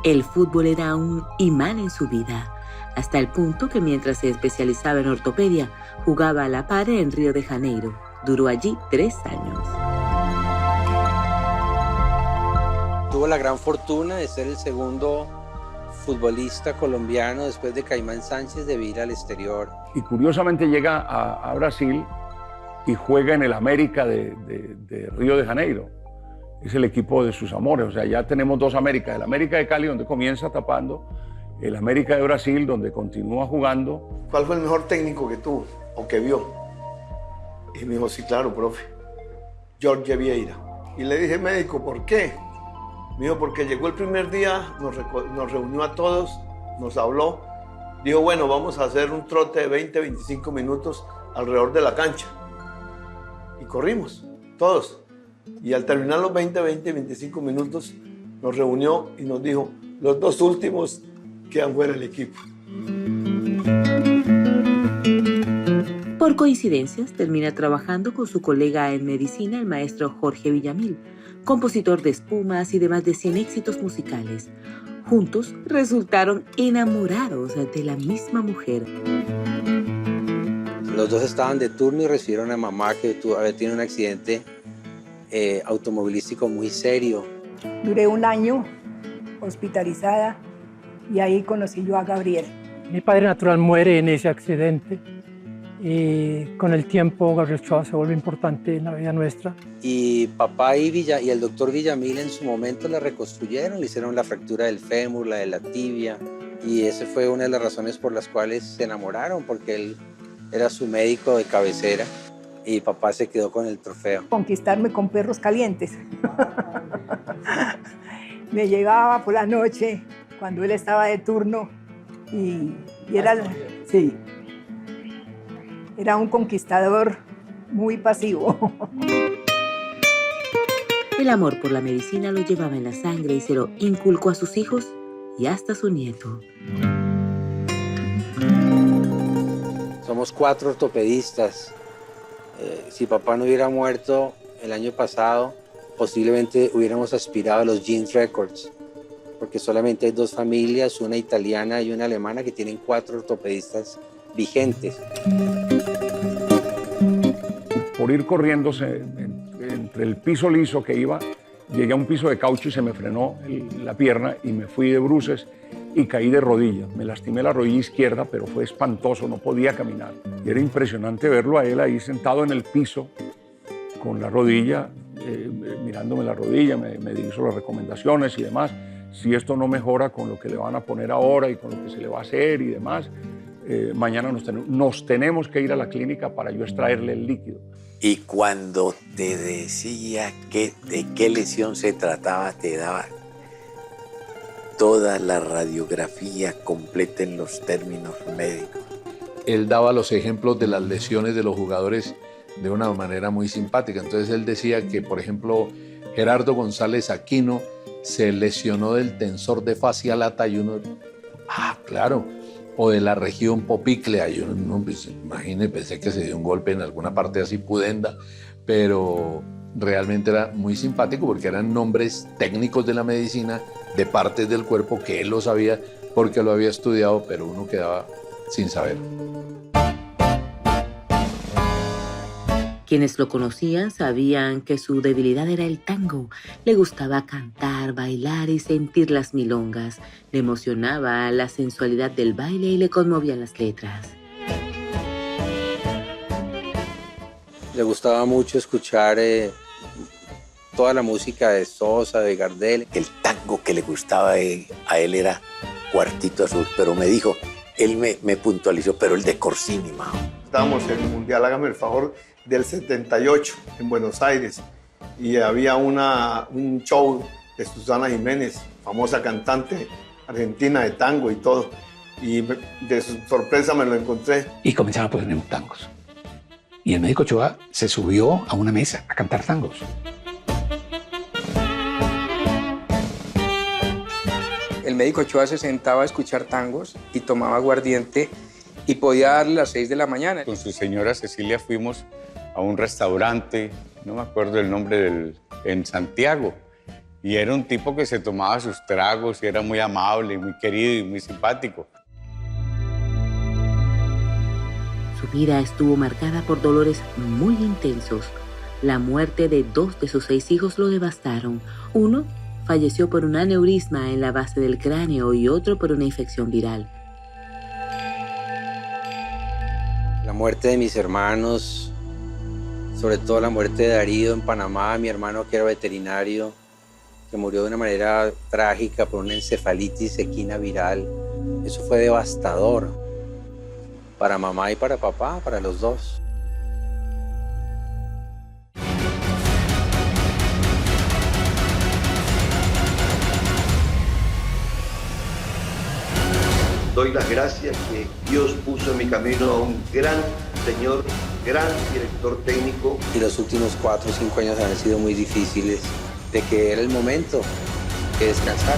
El fútbol era un imán en su vida, hasta el punto que mientras se especializaba en ortopedia, jugaba a la par en Río de Janeiro. Duró allí 3 años. Tuvo la gran fortuna de ser el segundo futbolista colombiano después de Caimán Sánchez de ir al exterior. Y curiosamente llega a Brasil y juega en el América de Río de Janeiro. Es el equipo de sus amores, o sea, ya tenemos 2 Américas, el América de Cali, donde comienza tapando, el América de Brasil, donde continúa jugando. ¿Cuál fue el mejor técnico que tuvo o que vio? Y me dijo, sí, claro, profe, Jorge Vieira. Y le dije, médico, ¿por qué? Me dijo, porque llegó el primer día, nos reunió a todos, nos habló, dijo, bueno, vamos a hacer un trote de 20, 25 minutos alrededor de la cancha. Y corrimos, todos. Y al terminar los 20, 25 minutos, nos reunió y nos dijo, los 2 últimos quedan fuera del equipo. Por coincidencias, termina trabajando con su colega en medicina, el maestro Jorge Villamil, compositor de Espumas y de más de 100 éxitos musicales. Juntos resultaron enamorados de la misma mujer. Los 2 estaban de turno y recibieron a mamá que había tenido un accidente automovilístico muy serio. Duré 1 año hospitalizada y ahí conocí yo a Gabriel. Mi padre natural muere en ese accidente y con el tiempo Gabriel Ochoa se vuelve importante en la vida nuestra. Y papá y el doctor Villamil en su momento la reconstruyeron, le hicieron la fractura del fémur, la de la tibia, y esa fue una de las razones por las cuales se enamoraron, porque él era su médico de cabecera. Y papá se quedó con el trofeo. Conquistarme con perros calientes. Me llegaba por la noche cuando él estaba de turno y era, sí, era un conquistador muy pasivo. El amor por la medicina lo llevaba en la sangre y se lo inculcó a sus hijos y hasta a su nieto. Somos 4 ortopedistas. Si papá no hubiera muerto el año pasado, posiblemente hubiéramos aspirado a los Guinness Records, porque solamente hay 2 familias, una italiana y una alemana, que tienen 4 ortopedistas vigentes. Por ir corriéndose entre el piso liso que iba, llegué a un piso de caucho y se me frenó la pierna y me fui de bruces y caí de rodillas. Me lastimé la rodilla izquierda, pero fue espantoso, no podía caminar. Y era impresionante verlo a él ahí sentado en el piso con la rodilla, mirándome la rodilla, me hizo las recomendaciones y demás. Si esto no mejora con lo que le van a poner ahora y con lo que se le va a hacer y demás, mañana nos tenemos que ir a la clínica para yo extraerle el líquido. Y cuando te decía de qué lesión se trataba, te daba toda la radiografía completa en los términos médicos. Él daba los ejemplos de las lesiones de los jugadores de una manera muy simpática. Entonces él decía que, por ejemplo, Gerardo González Aquino se lesionó del tensor de fascia lata y uno, claro, o de la región popíclea. Yo no, pues, imagínate, pensé que se dio un golpe en alguna parte así pudenda, pero realmente era muy simpático porque eran nombres técnicos de la medicina, de partes del cuerpo que él lo sabía porque lo había estudiado, pero uno quedaba sin saber. Quienes lo conocían sabían que su debilidad era el tango. Le gustaba cantar, bailar y sentir las milongas. Le emocionaba la sensualidad del baile y le conmovían las letras. Le gustaba mucho escuchar toda la música de Sosa, de Gardel. El tango que le gustaba a él era Cuartito Azul, pero me dijo, él me puntualizó, pero el de Corsini, mao. Estábamos en el Mundial, hágame el favor, del 78 en Buenos Aires y había un show de Susana Jiménez, famosa cantante argentina de tango y todo, y de su sorpresa me lo encontré. Y comenzaba a poner tangos. Y el médico Ochoa se subió a una mesa a cantar tangos. El médico Ochoa se sentaba a escuchar tangos y tomaba aguardiente y podía darle a las 6 de la mañana. Con su señora Cecilia fuimos a un restaurante, no me acuerdo el nombre, en Santiago, y era un tipo que se tomaba sus tragos y era muy amable, muy querido y muy simpático. Su vida estuvo marcada por dolores muy intensos. La muerte de 2 de sus 6 hijos lo devastaron. Uno falleció por un aneurisma en la base del cráneo y otro por una infección viral. La muerte de mis hermanos, sobre todo la muerte de Darío en Panamá, mi hermano que era veterinario, que murió de una manera trágica por una encefalitis equina viral. Eso fue devastador para mamá y para papá, para los dos. Doy las gracias que Dios puso en mi camino a un gran señor, gran director técnico. Y los últimos 4 o 5 años han sido muy difíciles, de que era el momento de descansar.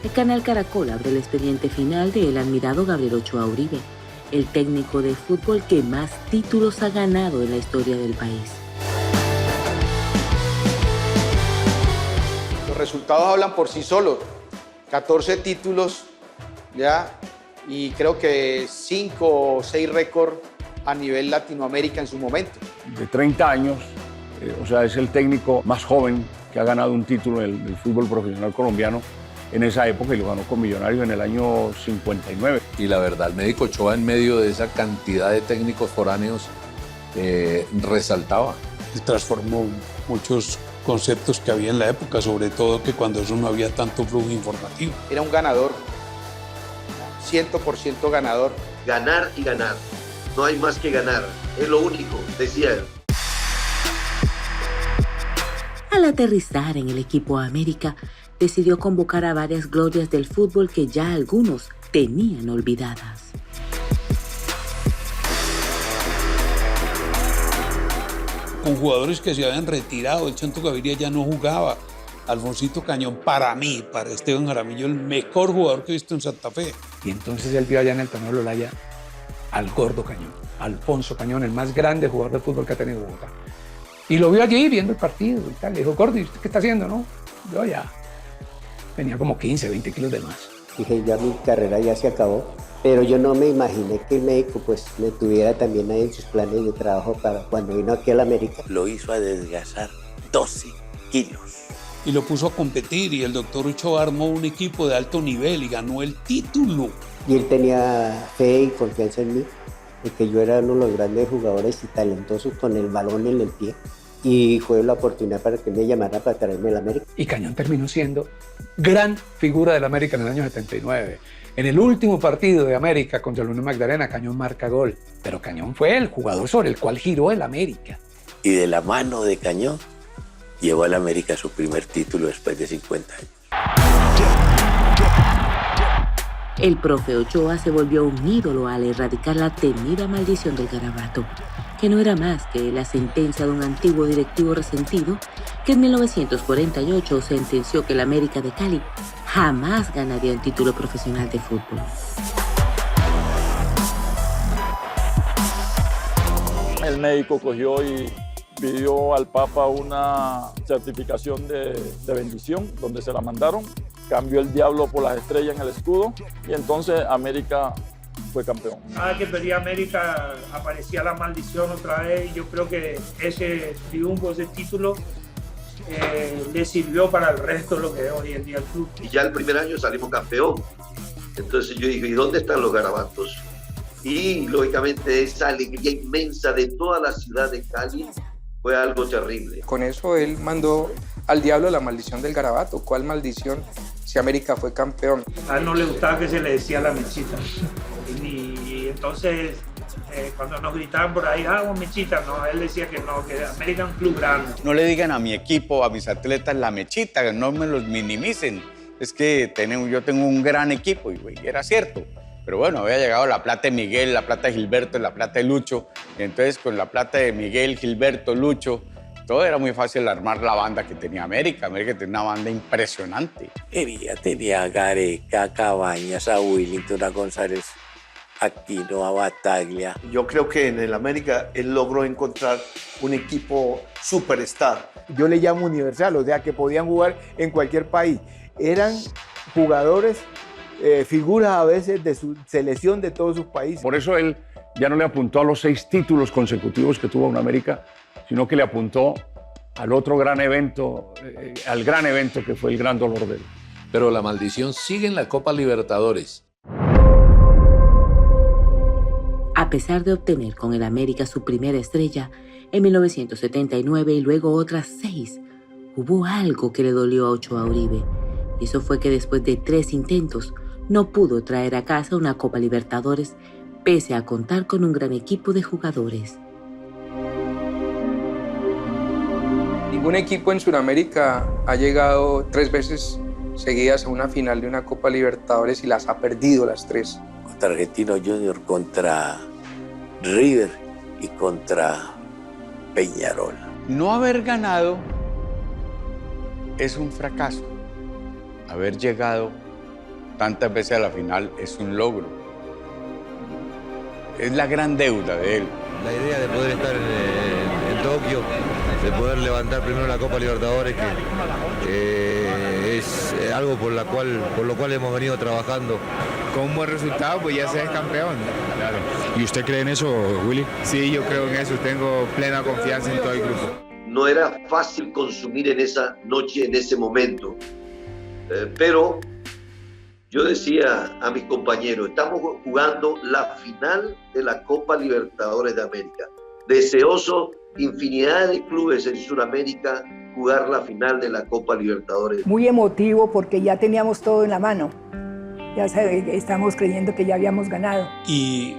El canal Caracol abre el expediente final del admirado Gabriel Ochoa Uribe, el técnico de fútbol que más títulos ha ganado en la historia del país. Los resultados hablan por sí solos. 14 títulos, ¿ya? Y creo que 5 o 6 récords a nivel Latinoamérica en su momento. De 30 años, o sea, es el técnico más joven que ha ganado un título del fútbol profesional colombiano en esa época y lo ganó con Millonarios en el año 59. Y la verdad, el médico Ochoa, en medio de esa cantidad de técnicos foráneos, resaltaba. Y transformó muchos conceptos que había en la época, sobre todo que cuando eso no había tanto flujo informativo. Era un ganador, 100% ganador. Ganar y ganar, no hay más que ganar, es lo único, decía él. Al aterrizar en el equipo América, decidió convocar a varias glorias del fútbol que ya algunos tenían olvidadas. Con jugadores que se habían retirado, el Chanto Gaviria ya no jugaba, Alfonsito Cañón, para mí, para Esteban Jaramillo, el mejor jugador que he visto en Santa Fe. Y entonces él vio allá en el torneo de Olaya al gordo Cañón, Alfonso Cañón, el más grande jugador de fútbol que ha tenido Bogotá. Y lo vio allí viendo el partido y tal. Le dijo, gordo, ¿y usted qué está haciendo, no? Yo ya tenía como 15, 20 kilos de más. Dije, ya mi carrera ya se acabó. Pero yo no me imaginé que el médico pues me tuviera también ahí en sus planes de trabajo para cuando vino aquí a la América. Lo hizo adelgazar 12 kilos. Y lo puso a competir y el doctor Ochoa armó un equipo de alto nivel y ganó el título. Y él tenía fe y confianza en mí, de que yo era uno de los grandes jugadores y talentosos con el balón en el pie. Y fue la oportunidad para que me llamara para traerme a la América. Y Cañón terminó siendo gran figura del América en el año 79. En el último partido de América contra el Unión Magdalena, Cañón marca gol. Pero Cañón fue el jugador sobre el cual giró el América. Y de la mano de Cañón, llevó al América su primer título después de 50 años. El profe Ochoa se volvió un ídolo al erradicar la temida maldición del garabato, que no era más que la sentencia de un antiguo directivo resentido que en 1948 sentenció que el América de Cali jamás ganaría un título profesional de fútbol. El médico cogió y pidió al Papa una certificación de bendición, donde se la mandaron. Cambió el diablo por las estrellas en el escudo y entonces América fue campeón. Cada que perdía América aparecía la maldición otra vez y yo creo que ese triunfo, ese título le sirvió para el resto de lo que es hoy en día el club. Y ya el primer año salimos campeón. Entonces yo dije, ¿y dónde están los garabatos? Y lógicamente esa alegría inmensa de toda la ciudad de Cali fue algo terrible. Con eso él mandó al diablo la maldición del garabato. ¿Cuál maldición si América fue campeón? A él no le gustaba que se le decía la mechita. Y entonces cuando nos gritaban por ahí, mechita, no, él decía que no, que América es un club grande. No le digan a mi equipo, a mis atletas la mechita, no me los minimicen. Es que yo tengo un gran equipo y era cierto. Pero bueno, había llegado la plata de Miguel, la plata de Gilberto y la plata de Lucho. Y entonces con la plata de Miguel, Gilberto, Lucho, todo era muy fácil armar la banda que tenía América. América tenía una banda impresionante. Tenía a Gareca, a Cabañas, a Willington, a González, Aquino, a Bataglia. Yo creo que en el América él logró encontrar un equipo superstar. Yo le llamo universal, o sea, que podían jugar en cualquier país. Eran jugadores, figuras a veces de su selección de todos sus países. Por eso él ya no le apuntó a los 6 títulos consecutivos que tuvo en América, sino que le apuntó al otro gran evento, al gran evento que fue el gran dolor de él. Pero la maldición sigue en la Copa Libertadores. A pesar de obtener con el América su primera estrella en 1979 y luego otras 6, hubo algo que le dolió a Ochoa Uribe. Y eso fue que después de 3 intentos no pudo traer a casa una Copa Libertadores, pese a contar con un gran equipo de jugadores. Ningún equipo en Sudamérica ha llegado 3 veces seguidas a una final de una Copa Libertadores y las ha perdido las 3. Contra Argentino Junior, contra River y contra Peñarol. No haber ganado es un fracaso. Haber llegado tantas veces a la final es un logro. Es la gran deuda de él. La idea de poder estar en Tokio, de poder levantar primero la Copa Libertadores, que es algo por lo cual hemos venido trabajando. Con un buen resultado, pues ya se es campeón. Claro. ¿Y usted cree en eso, Willy? Sí, yo creo en eso. Tengo plena confianza en todo el grupo. No era fácil consumir en esa noche, en ese momento. Pero yo decía a mis compañeros, estamos jugando la final de la Copa Libertadores de América. Deseoso infinidad de clubes en Sudamérica jugar la final de la Copa Libertadores. Muy emotivo porque ya teníamos todo en la mano. Ya estamos creyendo que ya habíamos ganado. Y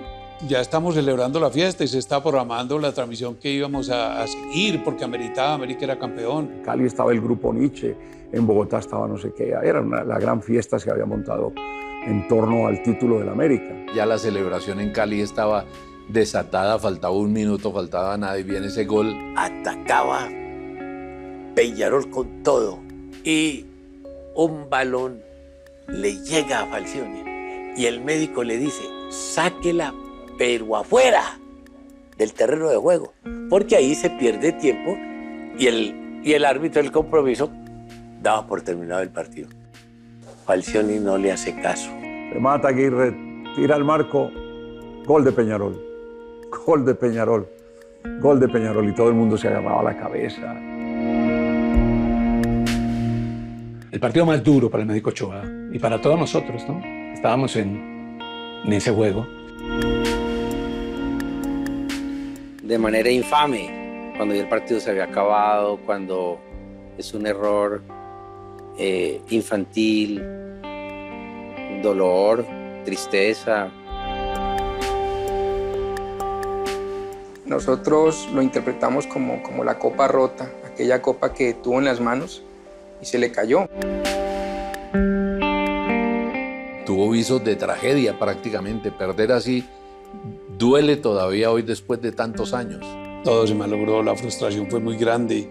ya estamos celebrando la fiesta y se está programando la transmisión que íbamos a seguir porque América era campeón. En Cali estaba el grupo Nietzsche, en Bogotá estaba no sé qué, era la gran fiesta que se había montado en torno al título del América. Ya la celebración en Cali estaba desatada, faltaba 1 minuto, faltaba nada y viene ese gol. Atacaba Peñarol con todo y un balón le llega a Falcioni y el médico le dice, sáquela pero afuera del terreno de juego, porque ahí se pierde tiempo y el árbitro del compromiso daba por terminado el partido. Falcioni no le hace caso. Remata Aguirre tira al marco, gol de Peñarol, gol de Peñarol, gol de Peñarol, y todo el mundo se agarraba la cabeza. El partido más duro para el médico Ochoa y para todos nosotros, ¿no? Estábamos en ese juego. De manera infame, cuando ya el partido se había acabado, cuando es un error infantil, dolor, tristeza. Nosotros lo interpretamos como la copa rota, aquella copa que tuvo en las manos y se le cayó. Tuvo visos de tragedia prácticamente. Perder así duele todavía hoy después de tantos años. Todo se malogró, la frustración fue muy grande.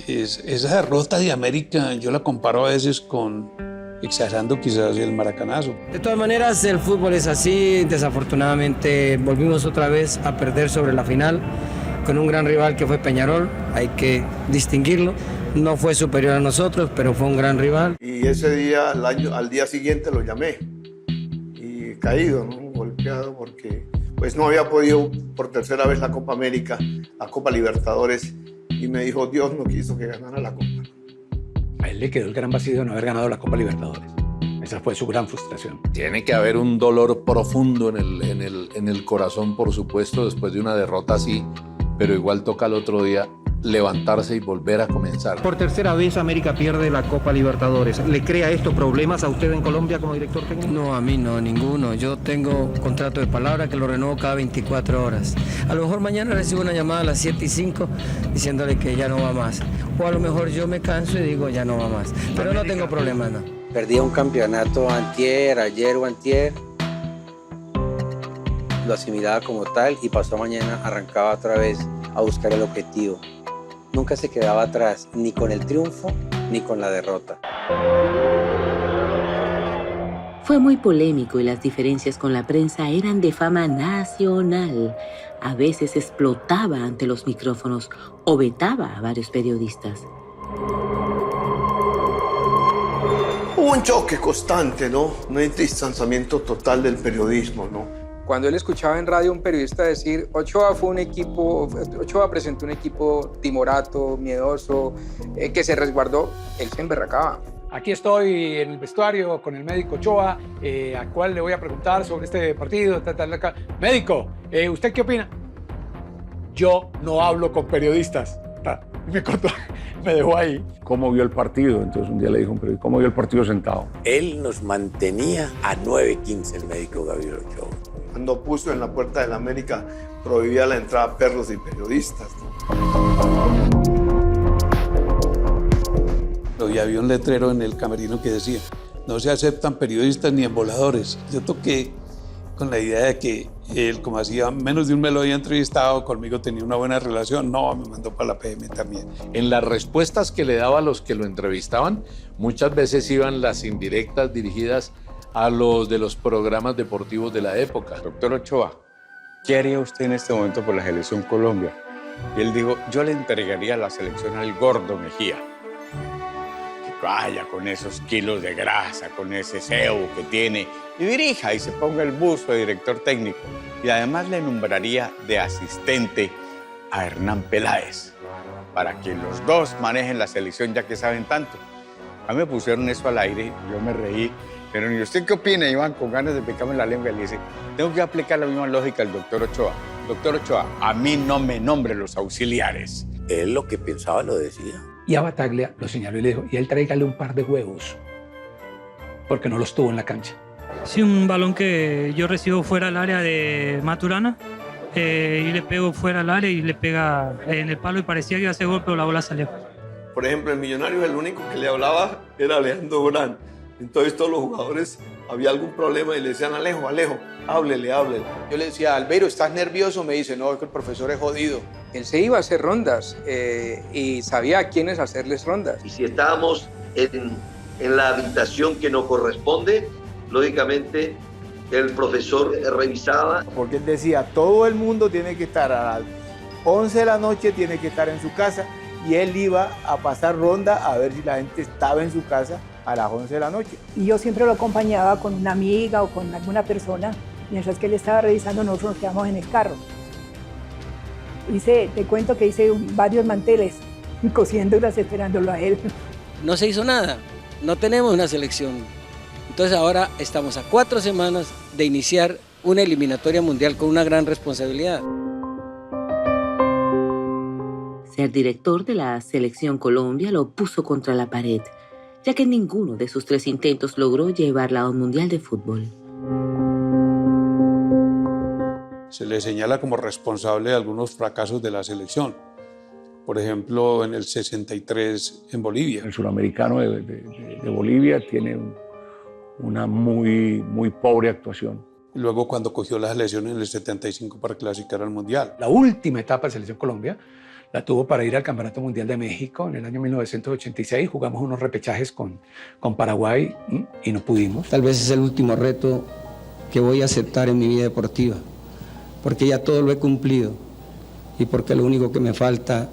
Esa derrota de América yo la comparo a veces con, exagerando quizás, el maracanazo. De todas maneras, el fútbol es así. Desafortunadamente volvimos otra vez a perder sobre la final con un gran rival que fue Peñarol. Hay que distinguirlo. No fue superior a nosotros, pero fue un gran rival. Y ese día, al día siguiente lo llamé. Y caído, ¿no? Golpeado, porque pues no había podido por tercera vez la Copa América, la Copa Libertadores. Y me dijo, Dios no quiso que ganara la Copa. A él le quedó el gran vacío de no haber ganado la Copa Libertadores. Esa fue su gran frustración. Tiene que haber un dolor profundo en el corazón, por supuesto, después de una derrota así, pero igual toca al otro día levantarse y volver a comenzar. Por tercera vez América pierde la Copa Libertadores. ¿Le crea esto problemas a usted en Colombia como director técnico? No, a mí no, ninguno. Yo tengo contrato de palabra que lo renuevo cada 24 horas. A lo mejor mañana recibo una llamada a las 7:05 diciéndole que ya no va más. O a lo mejor yo me canso y digo ya no va más. Pero no tengo problema, no. Perdía un campeonato ayer o antier. Lo asimilaba como tal y pasó mañana, arrancaba otra vez a buscar el objetivo. Nunca se quedaba atrás, ni con el triunfo, ni con la derrota. Fue muy polémico y las diferencias con la prensa eran de fama nacional. A veces explotaba ante los micrófonos o vetaba a varios periodistas. Hubo un choque constante, ¿no? Un distanciamiento total del periodismo, ¿no? Cuando él escuchaba en radio a un periodista decir Ochoa presentó un equipo timorato, miedoso, que se resguardó, él se emberracaba. Aquí estoy en el vestuario con el médico Ochoa, al cual le voy a preguntar sobre este partido. Médico, ¿usted qué opina? Yo no hablo con periodistas. Me dejó ahí. ¿Cómo vio el partido? Entonces un día le dijo un periodista, ¿cómo vio el partido sentado? Él nos mantenía a 9:15, el médico Gabriel Ochoa. Cuando puso en la puerta de la América, prohibía la entrada a perros y periodistas, ¿no? Y había un letrero en el camerino que decía, no se aceptan periodistas ni emboladores. Yo toqué con la idea de que él, como hacía menos de un mes lo había entrevistado, conmigo tenía una buena relación. No, me mandó para la PM también. En las respuestas que le daba a los que lo entrevistaban, muchas veces iban las indirectas dirigidas a los de los programas deportivos de la época. Doctor Ochoa, ¿qué haría usted en este momento por la selección Colombia? Y él dijo, yo le entregaría la selección al Gordo Mejía. Que vaya con esos kilos de grasa, con ese cebo que tiene, y dirija y se ponga el buzo de director técnico. Y además le nombraría de asistente a Hernán Peláez, para que los dos manejen la selección ya que saben tanto. A mí me pusieron eso al aire, yo me reí. Pero ¿y usted qué opina, Iván? Con ganas de picarme la lengua. Le dice, tengo que aplicar la misma lógica al doctor Ochoa. Doctor Ochoa, a mí no me nombre los auxiliares. Él lo que pensaba lo decía. Y a Bataglia lo señaló y le dijo, y a él tráigale un par de huevos, porque no los tuvo en la cancha. Sí, un balón que yo recibo fuera del área de Maturana y le pego fuera del área y le pega en el palo y parecía que iba a hacer gol, pero la bola salió. Por ejemplo, el Millonario, el único que le hablaba era Alejandro Durán. Entonces todos los jugadores, había algún problema y le decían, Alejo, háblele. Yo le decía, Albeiro, ¿estás nervioso? Me dice, no, es que el profesor es jodido. Él se iba a hacer rondas y sabía a quiénes hacerles rondas. Y si estábamos en la habitación que nos corresponde, lógicamente el profesor revisaba. Porque él decía, todo el mundo tiene que estar a las 11 de la noche, tiene que estar en su casa, y él iba a pasar ronda a ver si la gente estaba en su casa a las 11 de la noche. Y yo siempre lo acompañaba con una amiga o con alguna persona, mientras que él estaba revisando, nosotros nos quedamos en el carro. Te cuento que hice varios manteles, cosiéndolas, esperándolo a él. No se hizo nada, no tenemos una selección. Entonces ahora estamos a 4 semanas de iniciar una eliminatoria mundial con una gran responsabilidad. Ser director de la Selección Colombia lo puso contra la pared, ya que ninguno de sus 3 intentos logró llevarla a un mundial de fútbol. Se le señala como responsable de algunos fracasos de la selección. Por ejemplo, en el 63 en Bolivia. El suramericano de Bolivia tiene una muy pobre actuación. Luego cuando cogió la selección en el 75 para clasificar al Mundial. La última etapa de Selección Colombia la tuvo para ir al Campeonato Mundial de México en el año 1986. Jugamos unos repechajes con Paraguay y no pudimos. Tal vez es el último reto que voy a aceptar en mi vida deportiva, porque ya todo lo he cumplido y porque lo único que me falta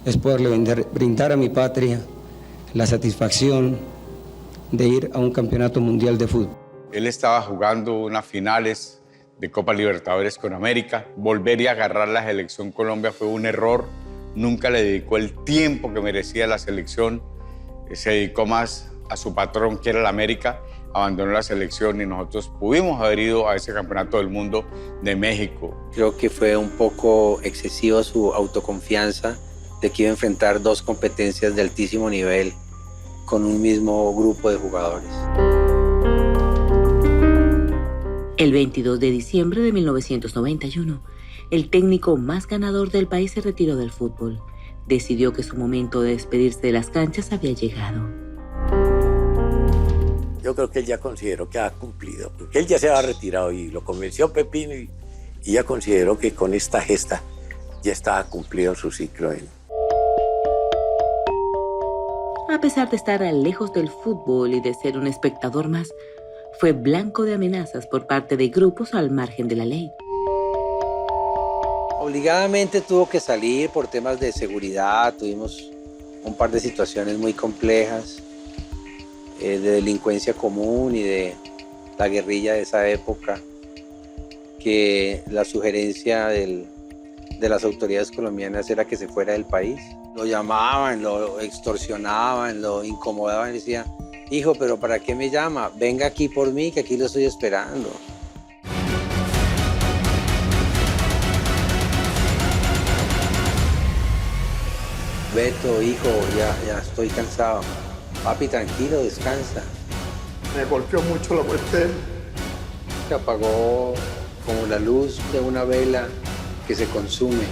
es poderle brindar a mi patria la satisfacción de ir a un campeonato mundial de fútbol. Él estaba jugando unas finales de Copa Libertadores con América. Volver y agarrar la selección Colombia fue un error. Nunca le dedicó el tiempo que merecía la selección. Se dedicó más a su patrón, que era la América. Abandonó la selección y nosotros pudimos haber ido a ese campeonato del mundo de México. Creo que fue un poco excesivo su autoconfianza de que iba a enfrentar 2 competencias de altísimo nivel con un mismo grupo de jugadores. El 22 de diciembre de 1991, el técnico más ganador del país se retiró del fútbol. Decidió que su momento de despedirse de las canchas había llegado. Yo creo que él ya consideró que ha cumplido, porque él ya se había retirado y lo convenció Pepino y ya consideró que con esta gesta ya estaba cumplido su ciclo. A pesar de estar lejos del fútbol y de ser un espectador más, fue blanco de amenazas por parte de grupos al margen de la ley. Obligadamente tuvo que salir por temas de seguridad, tuvimos un par de situaciones muy complejas de delincuencia común y de la guerrilla de esa época, que la sugerencia de las autoridades colombianas era que se fuera del país. Lo llamaban, lo extorsionaban, lo incomodaban y decían: hijo, pero ¿para qué me llama? Venga aquí por mí, que aquí lo estoy esperando. Beto, hijo, ya estoy cansado. Papi, tranquilo, descansa. Me golpeó mucho la muerte de él. Se apagó como la luz de una vela que se consume.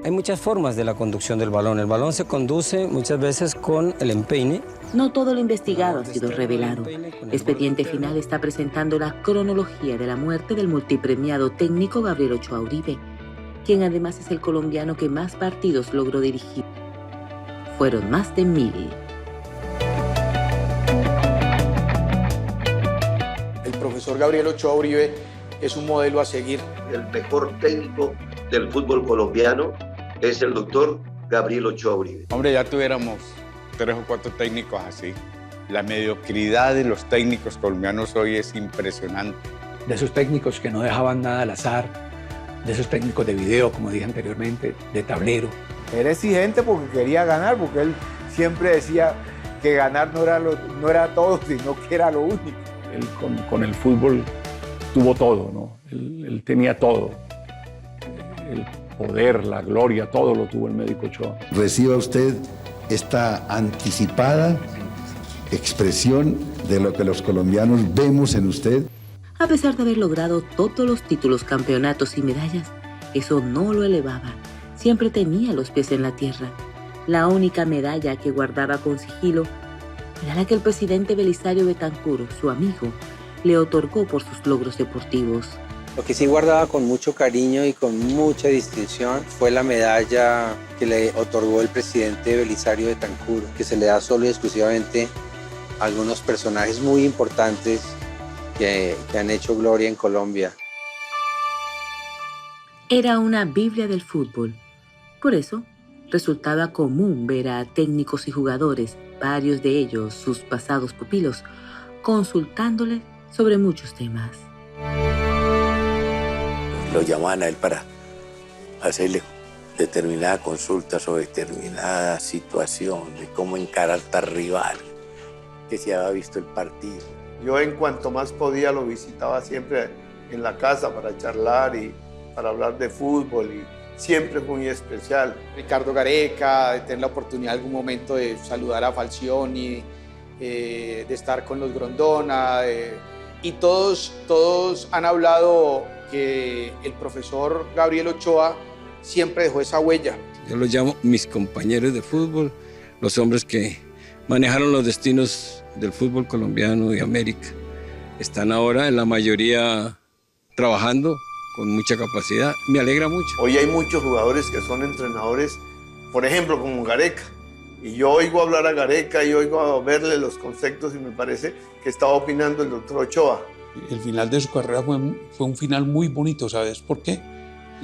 Hay muchas formas de la conducción del balón. El balón se conduce muchas veces con el empeine. No todo lo investigado ha sido revelado. Expediente Final está presentando la cronología de la muerte del multipremiado técnico Gabriel Ochoa Uribe, quien además es el colombiano que más partidos logró dirigir. Fueron más de 1000. El profesor Gabriel Ochoa Uribe es un modelo a seguir. El mejor técnico del fútbol colombiano es el doctor Gabriel Ochoa Uribe. Hombre, ya tuviéramos 3 o 4 técnicos así. La mediocridad de los técnicos colombianos hoy es impresionante. De esos técnicos que no dejaban nada al azar, de esos técnicos de video, como dije anteriormente, de tablero. Era exigente porque quería ganar, porque él siempre decía que ganar no era todo, sino que era lo único. Él con el fútbol tuvo todo, ¿no? Él tenía todo. El poder, la gloria, todo lo tuvo el médico Ochoa. Reciba usted esta anticipada expresión de lo que los colombianos vemos en usted. A pesar de haber logrado todos los títulos, campeonatos y medallas, eso no lo elevaba. Siempre tenía los pies en la tierra. La única medalla que guardaba con sigilo era la que el presidente Belisario Betancur, su amigo, le otorgó por sus logros deportivos. Lo que sí guardaba con mucho cariño y con mucha distinción fue la medalla que le otorgó el presidente Belisario Betancur, que se le da solo y exclusivamente a algunos personajes muy importantes que han hecho gloria en Colombia. Era una Biblia del fútbol. Por eso, resultaba común ver a técnicos y jugadores, varios de ellos sus pasados pupilos, consultándole sobre muchos temas. Lo llamaban a él para hacerle determinada consulta sobre determinada situación, de cómo encarar tal rival, que se había visto el partido. Yo en cuanto más podía lo visitaba siempre en la casa para charlar y para hablar de fútbol, y siempre fue muy especial. Ricardo Gareca, de tener la oportunidad en algún momento de saludar a Falcioni, de estar con los Grondona, y todos han hablado que el profesor Gabriel Ochoa siempre dejó esa huella. Yo los llamo mis compañeros de fútbol, los hombres que manejaron los destinos del fútbol colombiano y América. Están ahora en la mayoría trabajando con mucha capacidad. Me alegra mucho. Hoy hay muchos jugadores que son entrenadores, por ejemplo, como Gareca. Y yo oigo hablar a Gareca y oigo a verle los conceptos y me parece que estaba opinando el doctor Ochoa. El final de su carrera fue un final muy bonito, ¿sabes por qué?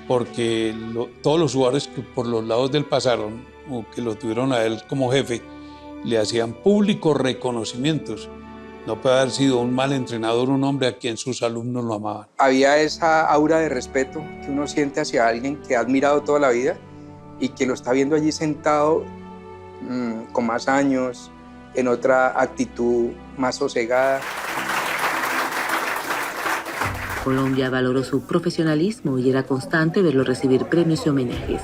Porque todos los jugadores que por los lados de él pasaron o que lo tuvieron a él como jefe, le hacían públicos reconocimientos. No puede haber sido un mal entrenador, un hombre a quien sus alumnos lo amaban. Había esa aura de respeto que uno siente hacia alguien que ha admirado toda la vida y que lo está viendo allí sentado con más años, en otra actitud más sosegada. Colombia valoró su profesionalismo y era constante verlo recibir premios y homenajes.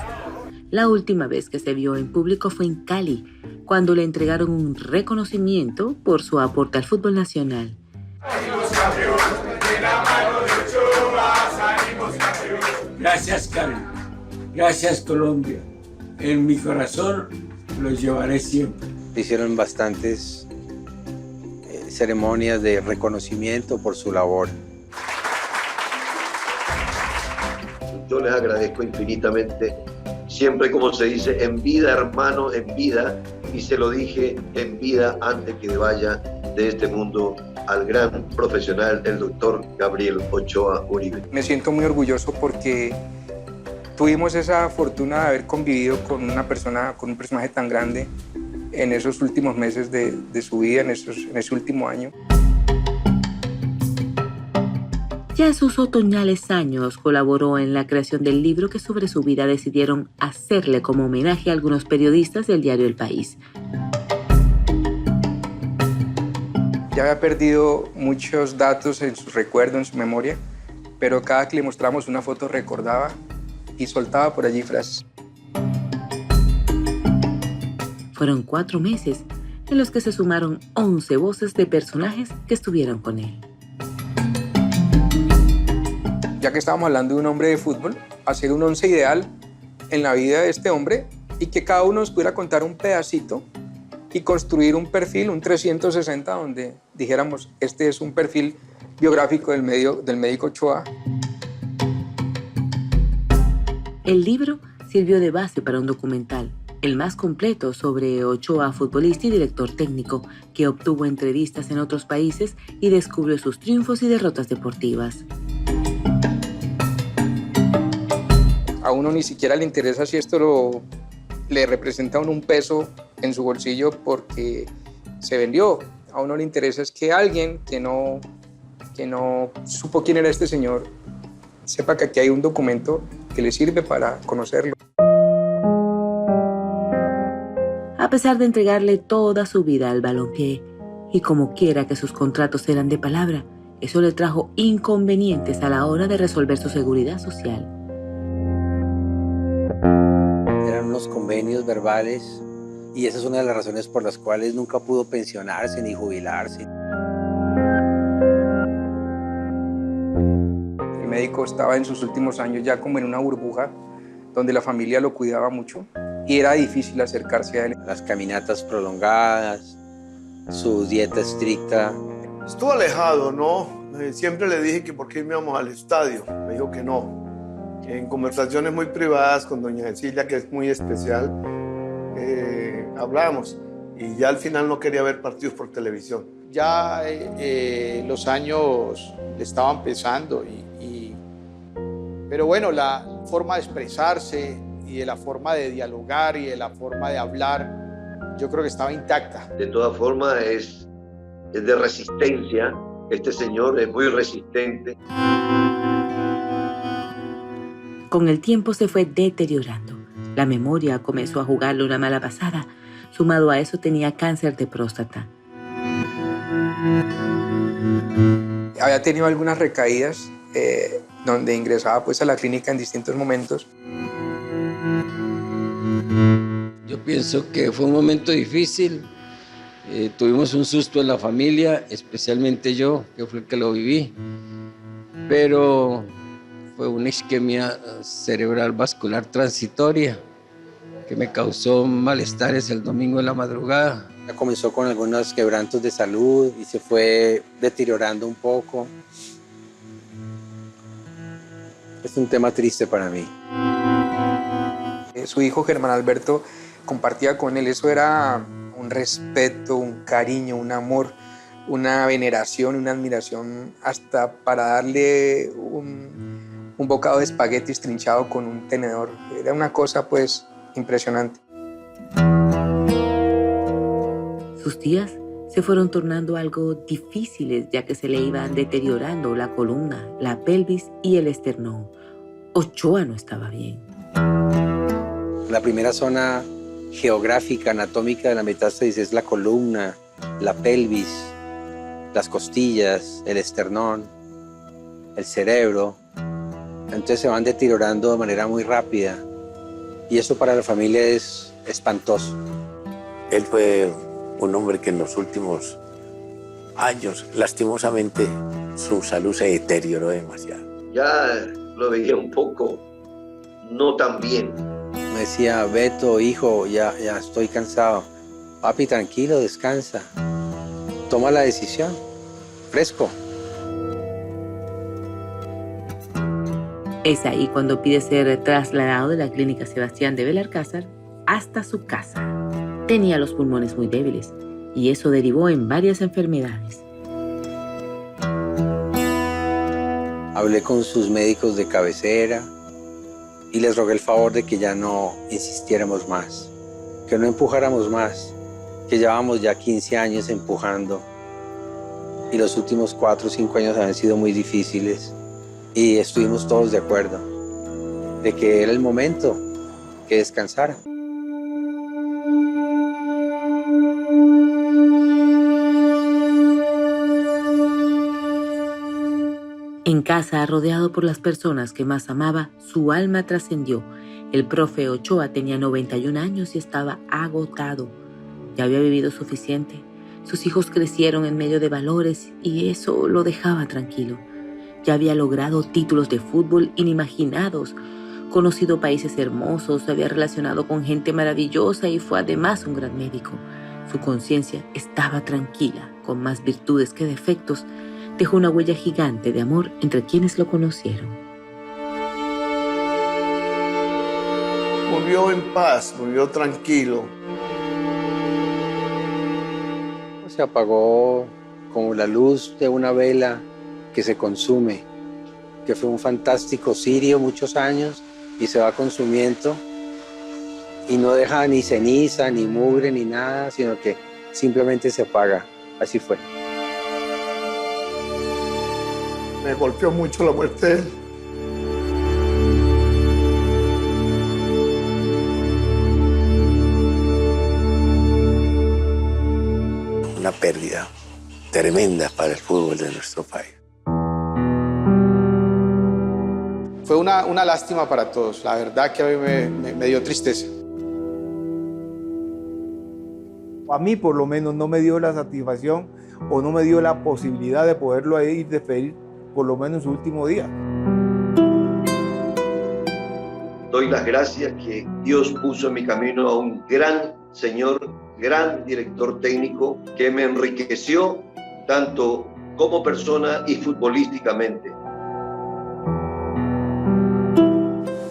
La última vez que se vio en público fue en Cali, cuando le entregaron un reconocimiento por su aporte al fútbol nacional. Gracias, Cali. Gracias, Colombia. En mi corazón los llevaré siempre. Hicieron bastantes ceremonias de reconocimiento por su labor. Yo les agradezco infinitamente, siempre como se dice, en vida, hermano, en vida, y se lo dije en vida antes que vaya de este mundo al gran profesional, el doctor Gabriel Ochoa Uribe. Me siento muy orgulloso porque tuvimos esa fortuna de haber convivido con una persona, con un personaje tan grande en esos últimos meses de su vida, en ese último año. Ya en sus otoñales años colaboró en la creación del libro que sobre su vida decidieron hacerle como homenaje a algunos periodistas del diario El País. Ya había perdido muchos datos en su recuerdo, en su memoria, pero cada que le mostramos una foto recordaba y soltaba por allí frases. Fueron 4 meses en los que se sumaron 11 voces de personajes que estuvieron con él. Ya que estábamos hablando de un hombre de fútbol, hacer un 11 ideal en la vida de este hombre y que cada uno nos pudiera contar un pedacito y construir un perfil, un 360, donde dijéramos, este es un perfil biográfico del médico Ochoa. El libro sirvió de base para un documental, el más completo sobre Ochoa, futbolista y director técnico, que obtuvo entrevistas en otros países y descubrió sus triunfos y derrotas deportivas. A uno ni siquiera le interesa si esto le representa a uno un peso en su bolsillo porque se vendió. A uno le interesa es que alguien que no supo quién era este señor sepa que aquí hay un documento que le sirve para conocerlo. A pesar de entregarle toda su vida al balompié y como quiera que sus contratos eran de palabra, eso le trajo inconvenientes a la hora de resolver su seguridad social. Eran unos convenios verbales y esa es una de las razones por las cuales nunca pudo pensionarse ni jubilarse. El médico estaba en sus últimos años ya como en una burbuja donde la familia lo cuidaba mucho y era difícil acercarse a él. Las caminatas prolongadas, su dieta estricta. Estuvo alejado, ¿no? Siempre le dije que por qué íbamos al estadio. Me dijo que no. En conversaciones muy privadas con doña Cecilia, que es muy especial, hablamos. Y ya al final no quería ver partidos por televisión. Ya los años le estaban pesando, pero bueno, la forma de expresarse y de la forma de dialogar y de la forma de hablar, yo creo que estaba intacta. De todas formas, es de resistencia. Este señor es muy resistente. Con el tiempo se fue deteriorando. La memoria comenzó a jugarle una mala pasada. Sumado a eso tenía cáncer de próstata. Había tenido algunas recaídas donde ingresaba pues a la clínica en distintos momentos. Yo pienso que fue un momento difícil. Tuvimos un susto en la familia, especialmente yo, que fue el que lo viví. Pero fue una isquemia cerebral vascular transitoria que me causó malestares el domingo en la madrugada. Ya comenzó con algunos quebrantos de salud y se fue deteriorando un poco. Es un tema triste para mí. Su hijo Germán Alberto compartía con él, eso era un respeto, un cariño, un amor, una veneración, una admiración, hasta para darle un bocado de espaguetis trinchado con un tenedor. Era una cosa pues impresionante. Sus días se fueron tornando algo difíciles ya que se le iban deteriorando la columna, la pelvis y el esternón. Ochoa no estaba bien. La primera zona geográfica, anatómica de la metástasis es la columna, la pelvis, las costillas, el esternón, el cerebro. Entonces se van deteriorando de manera muy rápida y eso para la familia es espantoso. Él fue un hombre que en los últimos años, lastimosamente, su salud se deterioró demasiado. Ya lo veía un poco no tan bien. Me decía, Beto, hijo, ya estoy cansado. Papi, tranquilo, descansa. Toma la decisión. Fresco. Es ahí cuando pide ser trasladado de la clínica Sebastián de Belalcázar hasta su casa. Tenía los pulmones muy débiles y eso derivó en varias enfermedades. Hablé con sus médicos de cabecera y les rogué el favor de que ya no insistiéramos más, que no empujáramos más, que llevábamos ya 15 años empujando y los últimos 4 o 5 años habían sido muy difíciles y estuvimos todos de acuerdo de que era el momento que descansara. En casa, rodeado por las personas que más amaba, su alma trascendió. El profe Ochoa tenía 91 años y estaba agotado. Ya había vivido suficiente. Sus hijos crecieron en medio de valores y eso lo dejaba tranquilo. Ya había logrado títulos de fútbol inimaginados, conocido países hermosos, se había relacionado con gente maravillosa y fue además un gran médico. Su conciencia estaba tranquila, con más virtudes que defectos. Dejó una huella gigante de amor entre quienes lo conocieron. Murió en paz, murió tranquilo. Se apagó como la luz de una vela que se consume, que fue un fantástico cirio muchos años y se va consumiendo y no deja ni ceniza, ni mugre, ni nada, sino que simplemente se apaga. Así fue. Me golpeó mucho la muerte de él. Una pérdida tremenda para el fútbol de nuestro país. Fue una lástima para todos. La verdad que a mí me dio tristeza. A mí por lo menos no me dio la satisfacción o no me dio la posibilidad de poderlo ir despedir por lo menos en su último día. Doy las gracias que Dios puso en mi camino a un gran señor, gran director técnico que me enriqueció tanto como persona y futbolísticamente.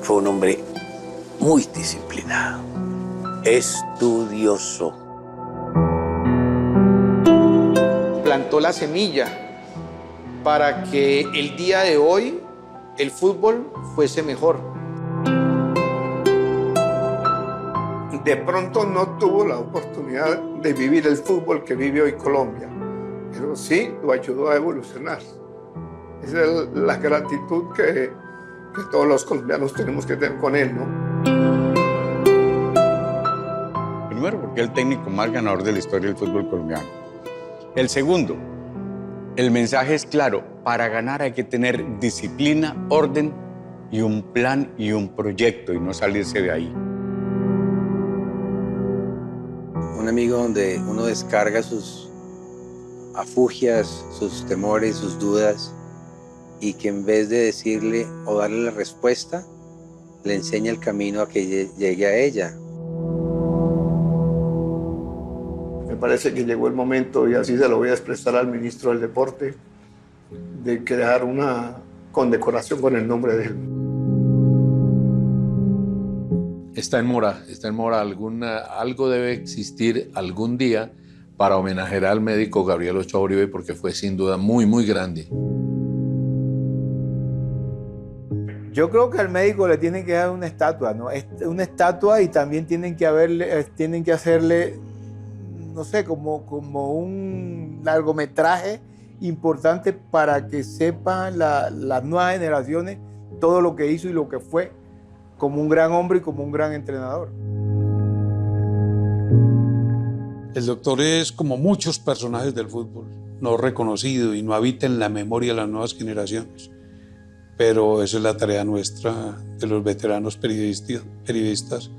Fue un hombre muy disciplinado, estudioso. Plantó la semilla para que el día de hoy el fútbol fuese mejor. de pronto no tuvo la oportunidad de vivir el fútbol que vive hoy Colombia, pero sí lo ayudó a evolucionar. Esa es la gratitud que todos los colombianos tenemos que tener con él, ¿no? Primero, porque es el técnico más ganador de la historia del fútbol colombiano. El segundo, el mensaje es claro: para ganar hay que tener disciplina, orden y un plan y un proyecto y no salirse de ahí. Un amigo donde uno descarga sus afugias, sus temores, sus dudas, y que en vez de decirle o darle la respuesta, le enseña el camino a que llegue a ella. Me parece que llegó el momento, y así se lo voy a expresar al ministro del Deporte, de crear una condecoración con el nombre de él. Está en mora. Algo debe existir algún día para homenajear al médico Gabriel Ochoa Uribe, porque fue sin duda muy, muy grande. Yo creo que al médico le tienen que dar una estatua, ¿no? Una estatua, y también tienen que hacerle, no sé, como un largometraje importante para que sepan las nuevas generaciones todo lo que hizo y lo que fue como un gran hombre y como un gran entrenador. El doctor es como muchos personajes del fútbol, no reconocido y no habita en la memoria de las nuevas generaciones. Pero esa es la tarea nuestra, de los veteranos periodistas,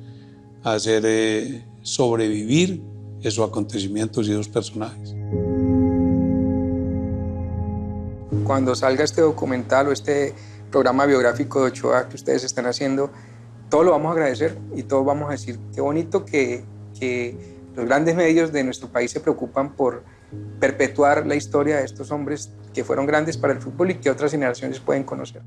hacer sobrevivir esos acontecimientos y esos personajes. Cuando salga este documental o este programa biográfico de Ochoa que ustedes están haciendo, todo lo vamos a agradecer y todos vamos a decir qué bonito que los grandes medios de nuestro país se preocupan por perpetuar la historia de estos hombres que fueron grandes para el fútbol y que otras generaciones pueden conocer.